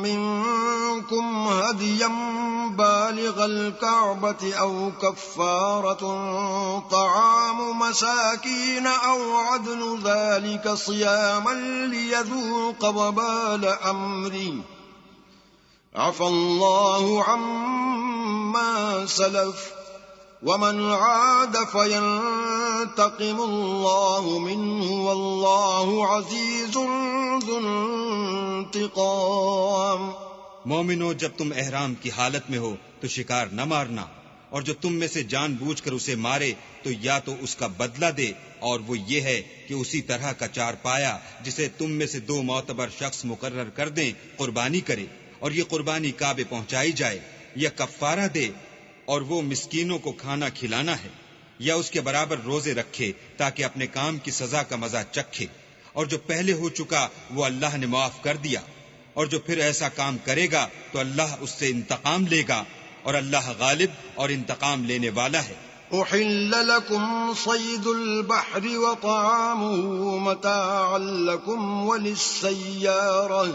منكم هديا بالغ الكعبة أو كفارة طعام مساكين أو عدل ذلك صياما ليذوق وبال أمره عفى الله عما سلف ومن عاد فينتقم الله منه والله عزيز ذو انتقام۔ مومنو، جب تم احرام کی حالت میں ہو تو شکار نہ مارنا، اور جو تم میں سے جان بوجھ کر اسے مارے تو یا تو اس کا بدلہ دے، اور وہ یہ ہے کہ اسی طرح کا چار پایا جسے تم میں سے 2 معتبر شخص مقرر کر دیں قربانی کرے، اور یہ قربانی کعبے پہنچائی جائے، یا کفارہ دے اور وہ مسکینوں کو کھانا کھلانا ہے، یا اس کے برابر روزے رکھے تاکہ اپنے کام کی سزا کا مزہ چکھے، اور جو پہلے ہو چکا وہ اللہ نے معاف کر دیا، اور جو پھر ایسا کام کرے گا تو اللہ اس سے انتقام لے گا، اور اللہ غالب اور انتقام لینے والا ہے۔ أحل لكم صيد البحر وطعامه متاعا لكم وللسيارة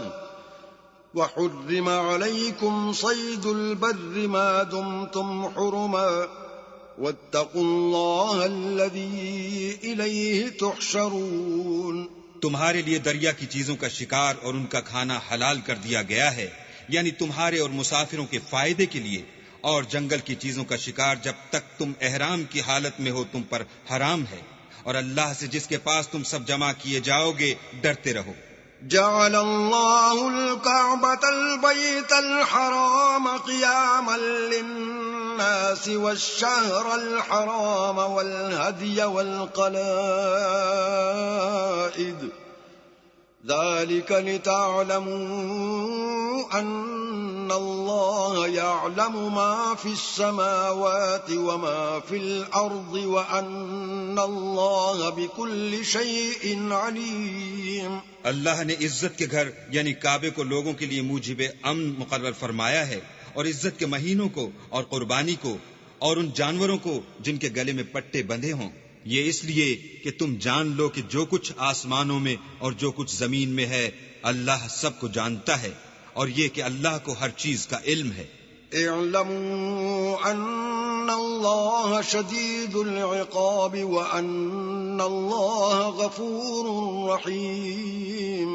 وحرم عليكم صيد البر ما دمتم حرما واتقوا الله الذي إليه تحشرون۔ تمہارے لیے دریا کی چیزوں کا شکار اور ان کا کھانا حلال کر دیا گیا ہے، یعنی تمہارے اور مسافروں کے فائدے کے لیے، اور جنگل کی چیزوں کا شکار جب تک تم احرام کی حالت میں ہو تم پر حرام ہے، اور اللہ سے جس کے پاس تم سب جمع کیے جاؤ گے ڈرتے رہو۔ جعل الله الكعبة البيت الحرام قياما للناس والشهر الحرام والهدي والقلائد ذلك لتعلموا أن الله يعلم ما في السماوات وما في الأرض وأن الله بكل شيء عليم۔ اللہ نے عزت کے گھر یعنی کعبے کو لوگوں کے لیے موجب امن مقرر فرمایا ہے، اور عزت کے مہینوں کو اور قربانی کو اور ان جانوروں کو جن کے گلے میں پٹے بندھے ہوں، یہ اس لیے کہ تم جان لو کہ جو کچھ آسمانوں میں اور جو کچھ زمین میں ہے اللہ سب کو جانتا ہے، اور یہ کہ اللہ کو ہر چیز کا علم ہے۔ اعلموا ان اللہ شدید العقاب وان اللہ غفور رحیم۔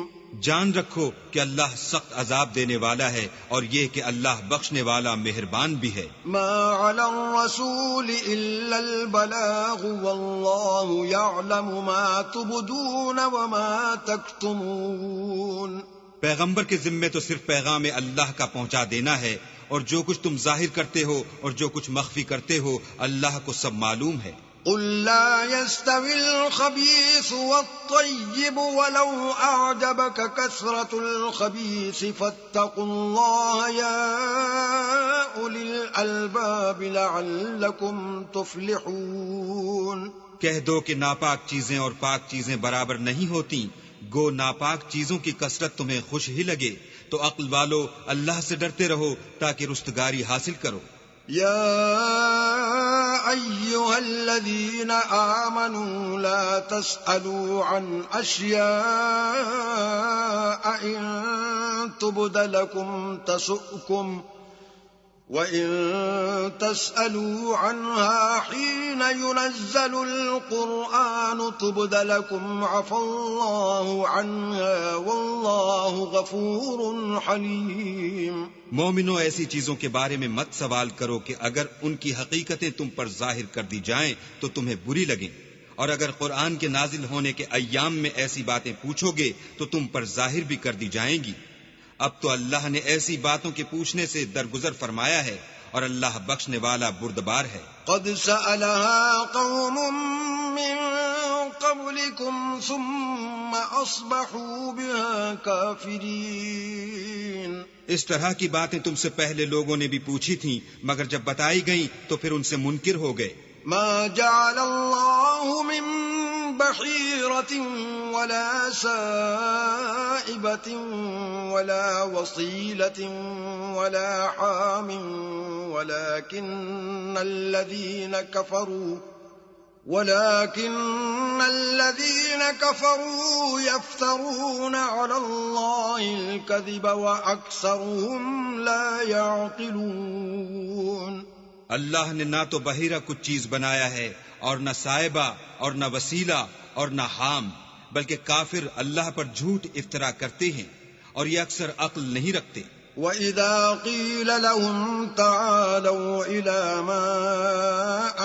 جان رکھو کہ اللہ سخت عذاب دینے والا ہے، اور یہ کہ اللہ بخشنے والا مہربان بھی ہے۔ ما علی الرسول الا البلاغ واللہ یعلم ما تبدون وما تکتمون۔ پیغمبر کے ذمے تو صرف پیغام اللہ کا پہنچا دینا ہے، اور جو کچھ تم ظاہر کرتے ہو اور جو کچھ مخفی کرتے ہو اللہ کو سب معلوم ہے۔ قل لا يستوي الخبيث والطيب ولو أعجبك كثرة الخبيث فاتقوا الله يا أولي الألباب لعلكم تفلحون۔ کہہ دو کہ ناپاک چیزیں اور پاک چیزیں برابر نہیں ہوتی، گو ناپاک چیزوں کی کثرت تمہیں خوش ہی لگے تو عقل والو اللہ سے ڈرتے رہو تاکہ رستگاری حاصل کرو۔ يا أيها الذين آمنوا لا تسألوا عن أشياء إن تبد لكم تسؤكم وَإِن تَسْأَلُوا عَنْهَا حِينَ يُنَزَّلُ الْقُرْآنُ تُبْدَ لَكُمْ عَفَا اللَّهُ عَنْهَا وَاللَّهُ غَفُورٌ حَلِيمٌ۔ مومنو، ایسی چیزوں کے بارے میں مت سوال کرو کہ اگر ان کی حقیقتیں تم پر ظاہر کر دی جائیں تو تمہیں بری لگیں، اور اگر قرآن کے نازل ہونے کے ایام میں ایسی باتیں پوچھو گے تو تم پر ظاہر بھی کر دی جائیں گی۔ اب تو اللہ نے ایسی باتوں کے پوچھنے سے درگزر فرمایا ہے، اور اللہ بخشنے والا بردبار ہے۔ قد سألها قوم من قبلكم ثم أصبحوا بها كافرين۔ اس طرح کی باتیں تم سے پہلے لوگوں نے بھی پوچھی تھیں، مگر جب بتائی گئیں تو پھر ان سے منکر ہو گئے۔ ما جعل الله من بحيرة ولا سائبة ولا وصيلة ولا حام ولكن الذين كفروا يفترون على الله الكذب وأكثرهم لا يعقلون۔ اللہ نے نہ تو بحیرہ کچھ چیز بنایا ہے، اور نہ سائبہ، اور نہ وسیلہ، اور نہ حام، بلکہ کافر اللہ پر جھوٹ افطرا کرتے ہیں، اور یہ اکثر عقل نہیں رکھتے۔ وَإِذَا قِيلَ لَهُمْ تَعَالَوْا إِلَى مَا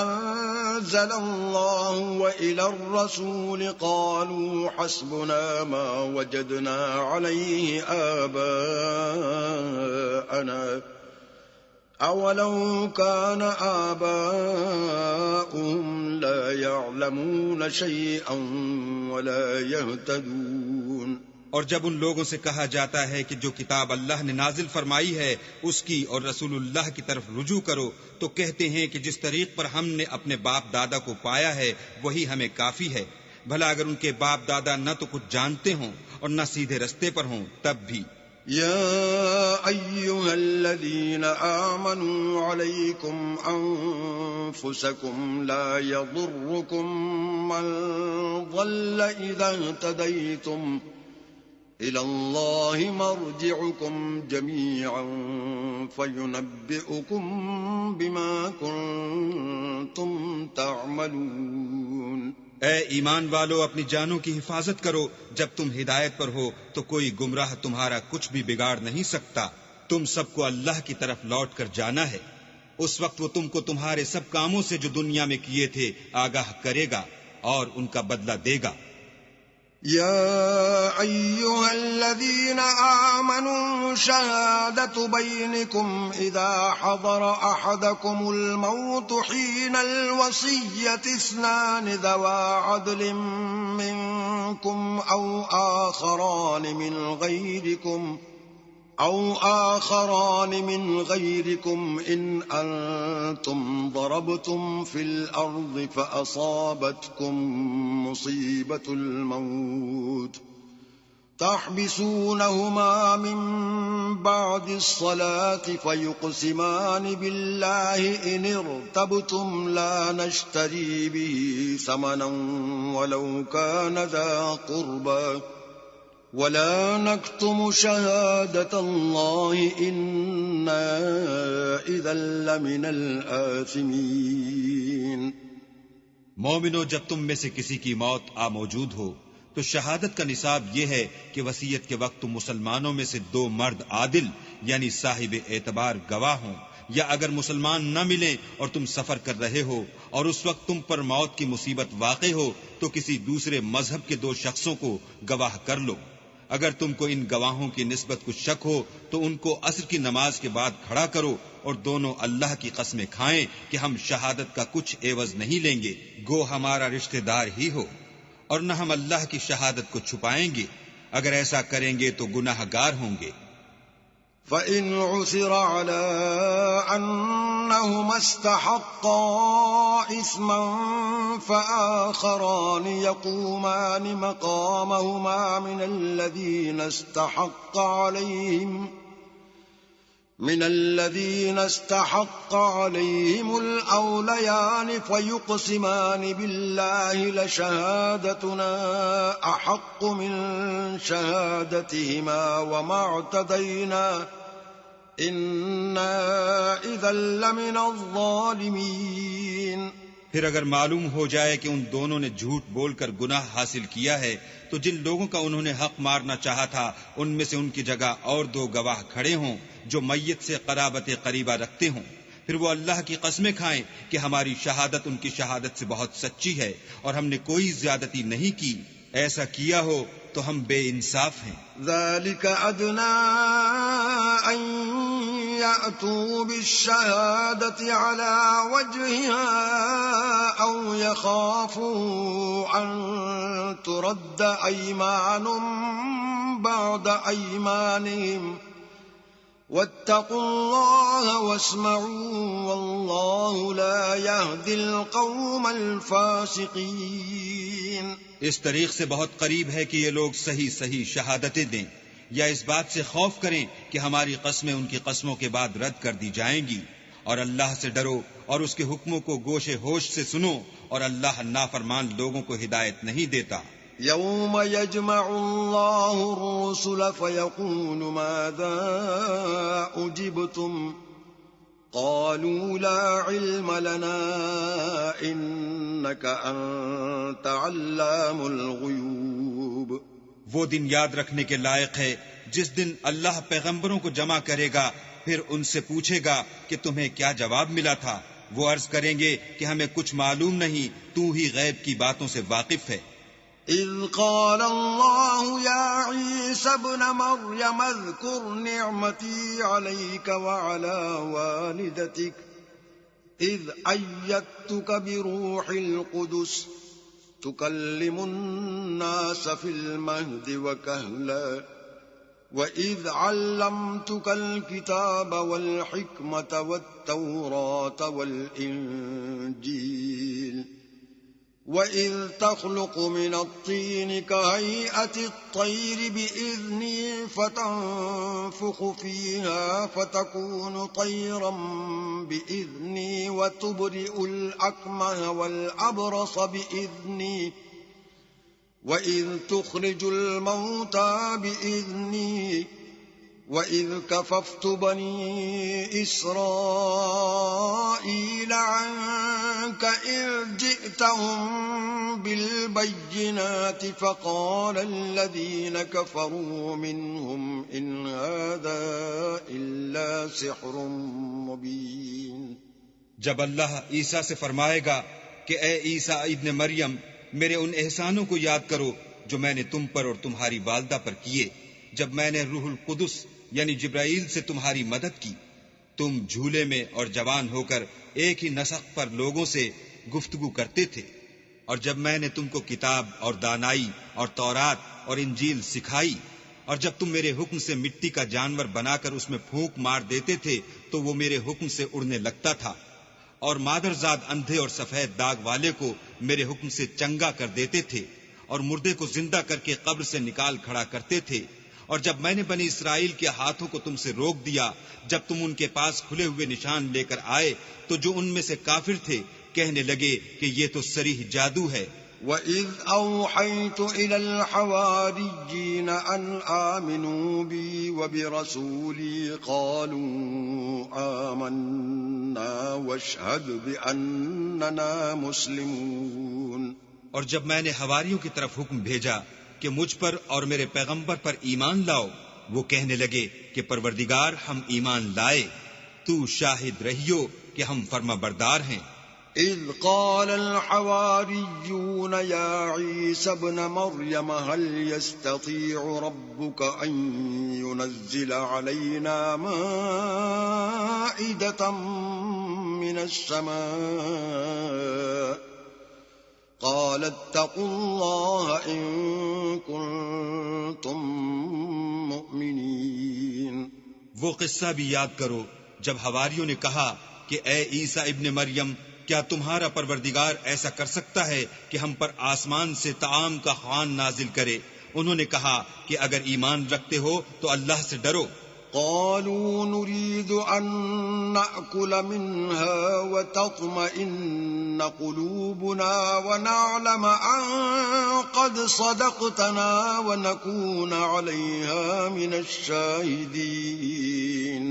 أَنزَلَ اللَّهُ وَإِلَى الرَّسُولِ قَالُوا حَسْبُنَا مَا وَجَدْنَا عَلَيْهِ آبَاءَنَا أَوَلَوْ كَانَ آبَاؤُهُمْ لَا يَعْلَمُونَ شَيْئًا وَلَا يَهْتَدُونَ۔ اور جب ان لوگوں سے کہا جاتا ہے کہ جو کتاب اللہ نے نازل فرمائی ہے اس کی اور رسول اللہ کی طرف رجوع کرو، تو کہتے ہیں کہ جس طریق پر ہم نے اپنے باپ دادا کو پایا ہے وہی ہمیں کافی ہے۔ بھلا اگر ان کے باپ دادا نہ تو کچھ جانتے ہوں اور نہ سیدھے رستے پر ہوں تب بھی۔ يا أيها الذين آمنوا عليكم أنفسكم لا يضركم من ضل إذا اهتديتم إلى الله مرجعكم جميعا فينبئكم بما كنتم تعملون۔ اے ایمان والو، اپنی جانوں کی حفاظت کرو، جب تم ہدایت پر ہو تو کوئی گمراہ تمہارا کچھ بھی بگاڑ نہیں سکتا۔ تم سب کو اللہ کی طرف لوٹ کر جانا ہے، اس وقت وہ تم کو تمہارے سب کاموں سے جو دنیا میں کیے تھے آگاہ کرے گا اور ان کا بدلہ دے گا۔ يا أيها الذين آمنوا شهادة بينكم إذا حضر أحدكم الموت حين الوصية اثنان ذوى عدل منكم أو آخران من غيركم إن أنتم ضربتم في الأرض فأصابتكم مصيبة الموت تحبسونهما من بعد الصلاة فيقسمان بالله إن ارتبتم لا نشتري به ثمنا ولو كان ذا قربى ولا نكتم شهادة الله إنا إذا لمن الآثمين۔ مومنو، جب تم میں سے کسی کی موت آ موجود ہو تو شہادت کا نصاب یہ ہے کہ وصیت کے وقت تم مسلمانوں میں سے دو مرد عادل یعنی صاحب اعتبار گواہ ہوں، یا اگر مسلمان نہ ملیں اور تم سفر کر رہے ہو اور اس وقت تم پر موت کی مصیبت واقع ہو تو کسی دوسرے مذہب کے دو شخصوں کو گواہ کر لو۔ اگر تم کو ان گواہوں کی نسبت کچھ شک ہو تو ان کو عصر کی نماز کے بعد کھڑا کرو اور دونوں اللہ کی قسمیں کھائیں کہ ہم شہادت کا کچھ عوض نہیں لیں گے، گو ہمارا رشتہ دار ہی ہو، اور نہ ہم اللہ کی شہادت کو چھپائیں گے، اگر ایسا کریں گے تو گناہ گار ہوں گے۔ فَإِنْ عُثِرَ عَلَىٰ أَنَّهُمَا اسْتَحَقَّا إِثْمًا فَآخَرَانِ يَقُومَانِ مَقَامَهُمَا من الذين استحق عليهم الأوليان فيقسمان بالله لشهادتنا أحق من شهادتهما وما اعتدينا إنا إذا لمن الظالمين. پھر اگر معلوم ہو جائے کہ ان دونوں نے جھوٹ بول کر گناہ حاصل کیا ہے تو جن لوگوں کا انہوں نے حق مارنا چاہا تھا ان میں سے ان کی جگہ اور 2 گواہ کھڑے ہوں جو میت سے قرابت قریبہ رکھتے ہوں. پھر وہ اللہ کی قسمیں کھائیں کہ ہماری شہادت ان کی شہادت سے بہت سچی ہے اور ہم نے کوئی زیادتی نہیں کی. ایسا کیا ہو تو ہم بے انصاف ہیں. ذلك أدنى أن يأتوا بالشهادة على وجهها أو يخافوا أن ترد أيمان بعد أيمانهم واتقوا الله واسمعوا والله لا يهدي القوم الفاسقين. اس طریق سے بہت قریب ہے کہ یہ لوگ صحیح شہادتیں دیں یا اس بات سے خوف کریں کہ ہماری قسمیں ان کی قسموں کے بعد رد کر دی جائیں گی. اور اللہ سے ڈرو اور اس کے حکموں کو گوش ہوش سے سنو اور اللہ نافرمان لوگوں کو ہدایت نہیں دیتا. يوم يجمع الله الرسل فيقول ماذا أجبتم قالوا لا علم لنا إنك أنت علام الغيوب. وہ دن یاد رکھنے کے لائق ہے جس دن اللہ پیغمبروں کو جمع کرے گا پھر ان سے پوچھے گا کہ تمہیں کیا جواب ملا تھا. وہ عرض کریں گے کہ ہمیں کچھ معلوم نہیں، تو ہی غیب کی باتوں سے واقف ہے. إذ قال الله يا عيسى ابن مريم اذكر نعمتي عليك وعلى والدتك إذ أيدتك بروح القدس تكلم الناس في المهد وكهلا وإذ علمتك الكتاب والحكمة والتوراة والإنجيل وَإِذْ تَخْلُقُ مِنَ الطِّينِ كَهَيْئَةِ الطَّيْرِ بِإِذْنِي فَتَنفُخُ فِيهَا فَتَكُونُ طَيْرًا بِإِذْنِي وَتُبْرِئُ الْأَكْمَهَ وَالْأَبْرَصَ بِإِذْنِي وَإِذْ تُخْرِجُ الْمَوْتَى بِإِذْنِي وَإِذْ كَفَفْتُ بَنِي إِسْرَائِيلَ عَنكَ إِذْ جِئْتَهُم بِالْبَيِّنَاتِ فَقَالَ الَّذِينَ كَفَرُوا مِنْهُمْ إِنْ هَذَا إِلَّا سِحْرٌ مُبِينٌ. جب اللہ عیسیٰ سے فرمائے گا کہ اے عیسیٰ ابن مریم میرے ان احسانوں کو یاد کرو جو میں نے تم پر اور تمہاری والدہ پر کیے جب میں نے روح القدس یعنی جبرائیل سے تمہاری مدد کی. تم جھولے میں اور جوان ہو کر ایک ہی نسق پر لوگوں سے گفتگو کرتے تھے، اور جب میں نے تم کو کتاب اور دانائی اور تورات اور انجیل سکھائی، اور جب تم میرے حکم سے مٹی کا جانور بنا کر اس میں پھونک مار دیتے تھے تو وہ میرے حکم سے اڑنے لگتا تھا، اور مادرزاد اندھے اور سفید داغ والے کو میرے حکم سے چنگا کر دیتے تھے، اور مردے کو زندہ کر کے قبر سے نکال کھڑا کرتے تھے. اور جب میں نے بنی اسرائیل کے ہاتھوں کو تم سے روک دیا جب تم ان کے پاس کھلے ہوئے نشان لے کر آئے تو جو ان میں سے کافر تھے کہنے لگے کہ یہ تو صریح جادو ہے. وَإِذْ أَوْحَيْتُ إِلَى الْحَوَارِيِّينَ أَنْ آمِنُوا بِي وَبِرَسُولِي قَالُوا آمَنَّا وَاشْهَدْ بِأَنَّنَا مُسْلِمُونَ. اور جب میں نے حواریوں کی طرف حکم بھیجا کہ مجھ پر اور میرے پیغمبر پر ایمان لاؤ، وہ کہنے لگے کہ پروردگار ہم ایمان لائے، تو شاہد رہیو کہ ہم فرما بردار ہیں. إذ قال الحواريون يا عيسى ابن مريم هل يستطيع ربك أن ينزل علينا مائدة من السماء قال اتقوا الله إن كنتم مؤمنين. وہ قصہ بھی یاد کرو جب حواریوں نے کہا کہ اے عیسیٰ ابن مریم کیا تمہارا پروردگار ایسا کر سکتا ہے کہ ہم پر آسمان سے طعام کا خوان نازل کرے؟ انہوں نے کہا کہ اگر ایمان رکھتے ہو تو اللہ سے ڈرو. قالوا نريد أن نأكل منها وتطمئن قلوبنا ونعلم أن قد صدقتنا ونكون عليها من الشاهدين.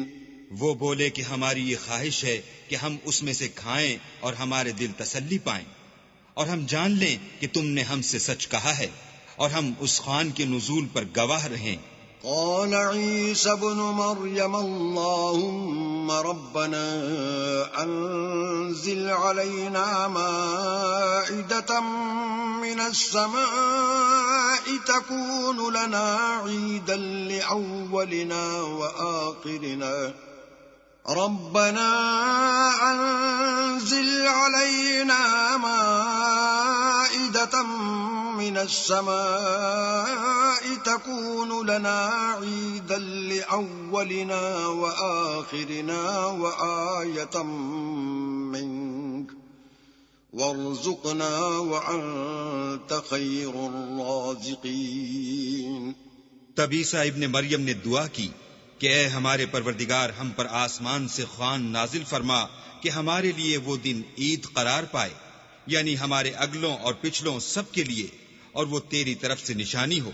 وہ بولے کہ ہماری یہ خواہش ہے کہ ہم اس میں سے کھائیں اور ہمارے دل تسلی پائیں، اور ہم جان لیں کہ تم نے ہم سے سچ کہا ہے، اور ہم اس خوان کے نزول پر گواہ رہیں۔ قال عيسى ابن مريم اللهم ربنا أنزل علينا مائدة من السماء تكون لنا عيدا لأولنا وآخرنا ربنا أنزل علينا مائدة من السماء تكون لنا عيدا لأولنا وآخرنا وآية منك وارزقنا وأنت خير الرازقين۔ تب عیسیٰ ابن مریم نے دعا کی کہ اے ہمارے پروردگار، ہم پر آسمان سے خوان نازل فرما کہ ہمارے لیے وہ دن عید قرار پائے، یعنی ہمارے اگلوں اور پچھلوں سب کے لیے، اور وہ تیری طرف سے نشانی ہو،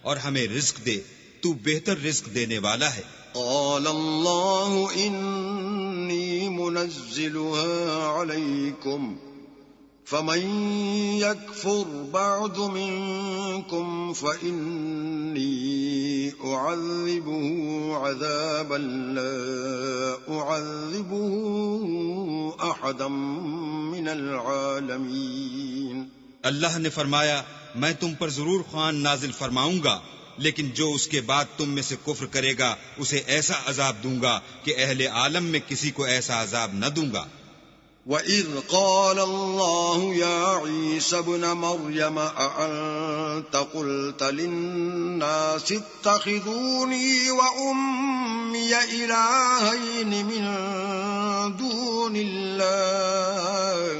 اور ہمیں رزق دے، تو بہتر رزق دینے والا ہے۔ قال اللہ انی منزلها علیکم فمن يكفر بعد منكم فإني أعذبه عذابا لا أعذبه أحدا من العالمين۔ اللہ نے فرمایا میں تم پر ضرور خوان نازل فرماؤں گا، لیکن جو اس کے بعد تم میں سے کفر کرے گا اسے ایسا عذاب دوں گا کہ اہل عالم میں کسی کو ایسا عذاب نہ دوں گا۔ وَإِذْ قَالَ اللَّهُ يَا عِيسَى ابْنَ مَرْيَمَ أَأَنْتَ قُلْتَ لِلنَّاسِ اتَّخِذُونِي وَأُمِّيَ إِلَٰهَيْنِ مِن دُونِ اللَّهِ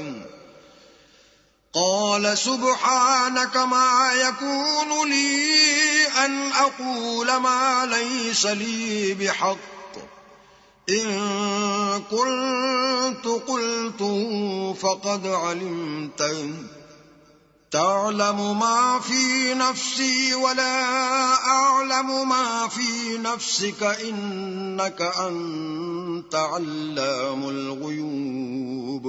قَالَ سُبْحَانَكَ مَا يَكُونُ لِي أَنْ أَقُولَ مَا لَيْسَ لِي بِحَقٍّ إن كنت قلته فقد علمته تعلم ما في نفسي ولا أعلم ما في نفسك إنك أنت علام الغيوب۔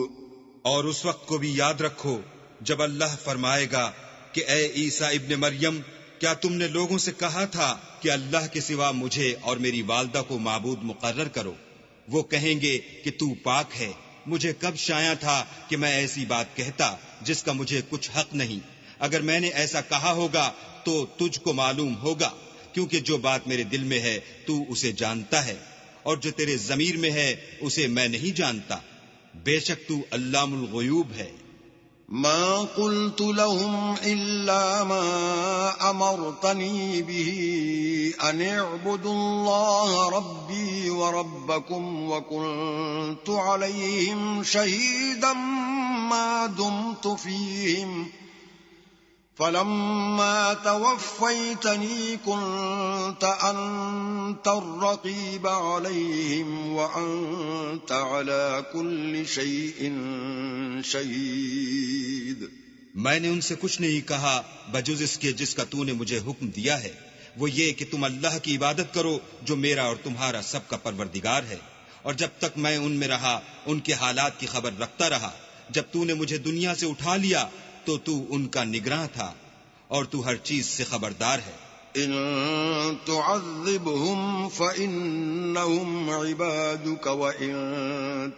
اور اس وقت کو بھی یاد رکھو جب اللہ فرمائے گا کہ اے عیسیٰ ابن مریم، کیا تم نے لوگوں سے کہا تھا کہ اللہ کے سوا مجھے اور میری والدہ کو معبود مقرر کرو؟ وہ کہیں گے کہ تو پاک ہے، مجھے کب شایع تھا کہ میں ایسی بات کہتا جس کا مجھے کچھ حق نہیں۔ اگر میں نے ایسا کہا ہوگا تو تجھ کو معلوم ہوگا، کیونکہ جو بات میرے دل میں ہے تو اسے جانتا ہے، اور جو تیرے ضمیر میں ہے اسے میں نہیں جانتا۔ بے شک تو علام الغیوب ہے۔ ما قلت لهم إلا ما أمرتني به أن اعبدوا الله ربي وربكم وكنت عليهم شهيدا ما دمت فيهم فلما توفيتني كنت أنت الرقيب عليهم وأنت على كل شيء شهيد۔ میں نے ان سے کچھ نہیں کہا بجز اس کے جس کا تو نے مجھے حکم دیا ہے، وہ یہ کہ تم اللہ کی عبادت کرو جو میرا اور تمہارا سب کا پروردگار ہے، اور جب تک میں ان میں رہا ان کے حالات کی خبر رکھتا رہا۔ جب تو نے مجھے دنیا سے اٹھا لیا تو تو ان کا نگراں تھا، اور تو ہر چیز سے خبردار ہے۔ ان تعذبهم فإنهم عبادك وإن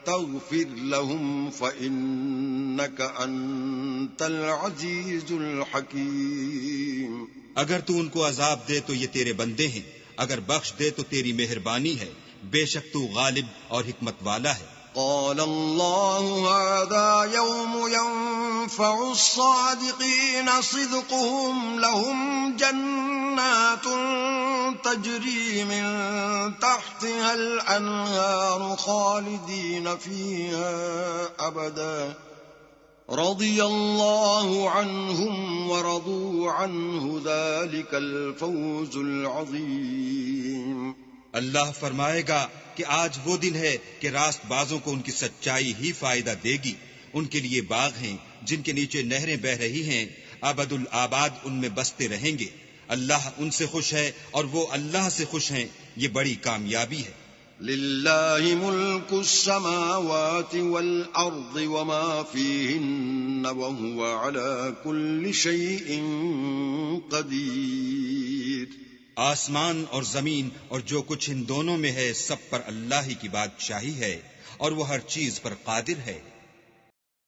تغفر لهم فإنك أنت العزيز الحكيم۔ اگر تو ان کو عذاب دے تو یہ تیرے بندے ہیں، اگر بخش دے تو تیری مہربانی ہے، بے شک تو غالب اور حکمت والا ہے۔ قال الله هذا يوم ينفع الصادقين صدقهم لهم جنات تجري من تحتها الأنهار خالدين فيها أبدا رضي الله عنهم ورضوا عنه ذلك الفوز العظيم۔ اللہ فرمائے گا کہ آج وہ دن ہے کہ راست بازوں کو ان کی سچائی ہی فائدہ دے گی۔ ان کے لیے باغ ہیں جن کے نیچے نہریں بہ رہی ہیں، ابد الآباد ان میں بستے رہیں گے۔ اللہ ان سے خوش ہے اور وہ اللہ سے خوش ہیں، یہ بڑی کامیابی ہے۔ لله ملك السماوات والأرض وما فيهن وهو على كل شيء قدير. آسمان اور زمین اور جو کچھ ان دونوں میں ہے سب پر اللہ ہی کی بادشاہی ہے اور وہ ہر چیز پر قادر ہے.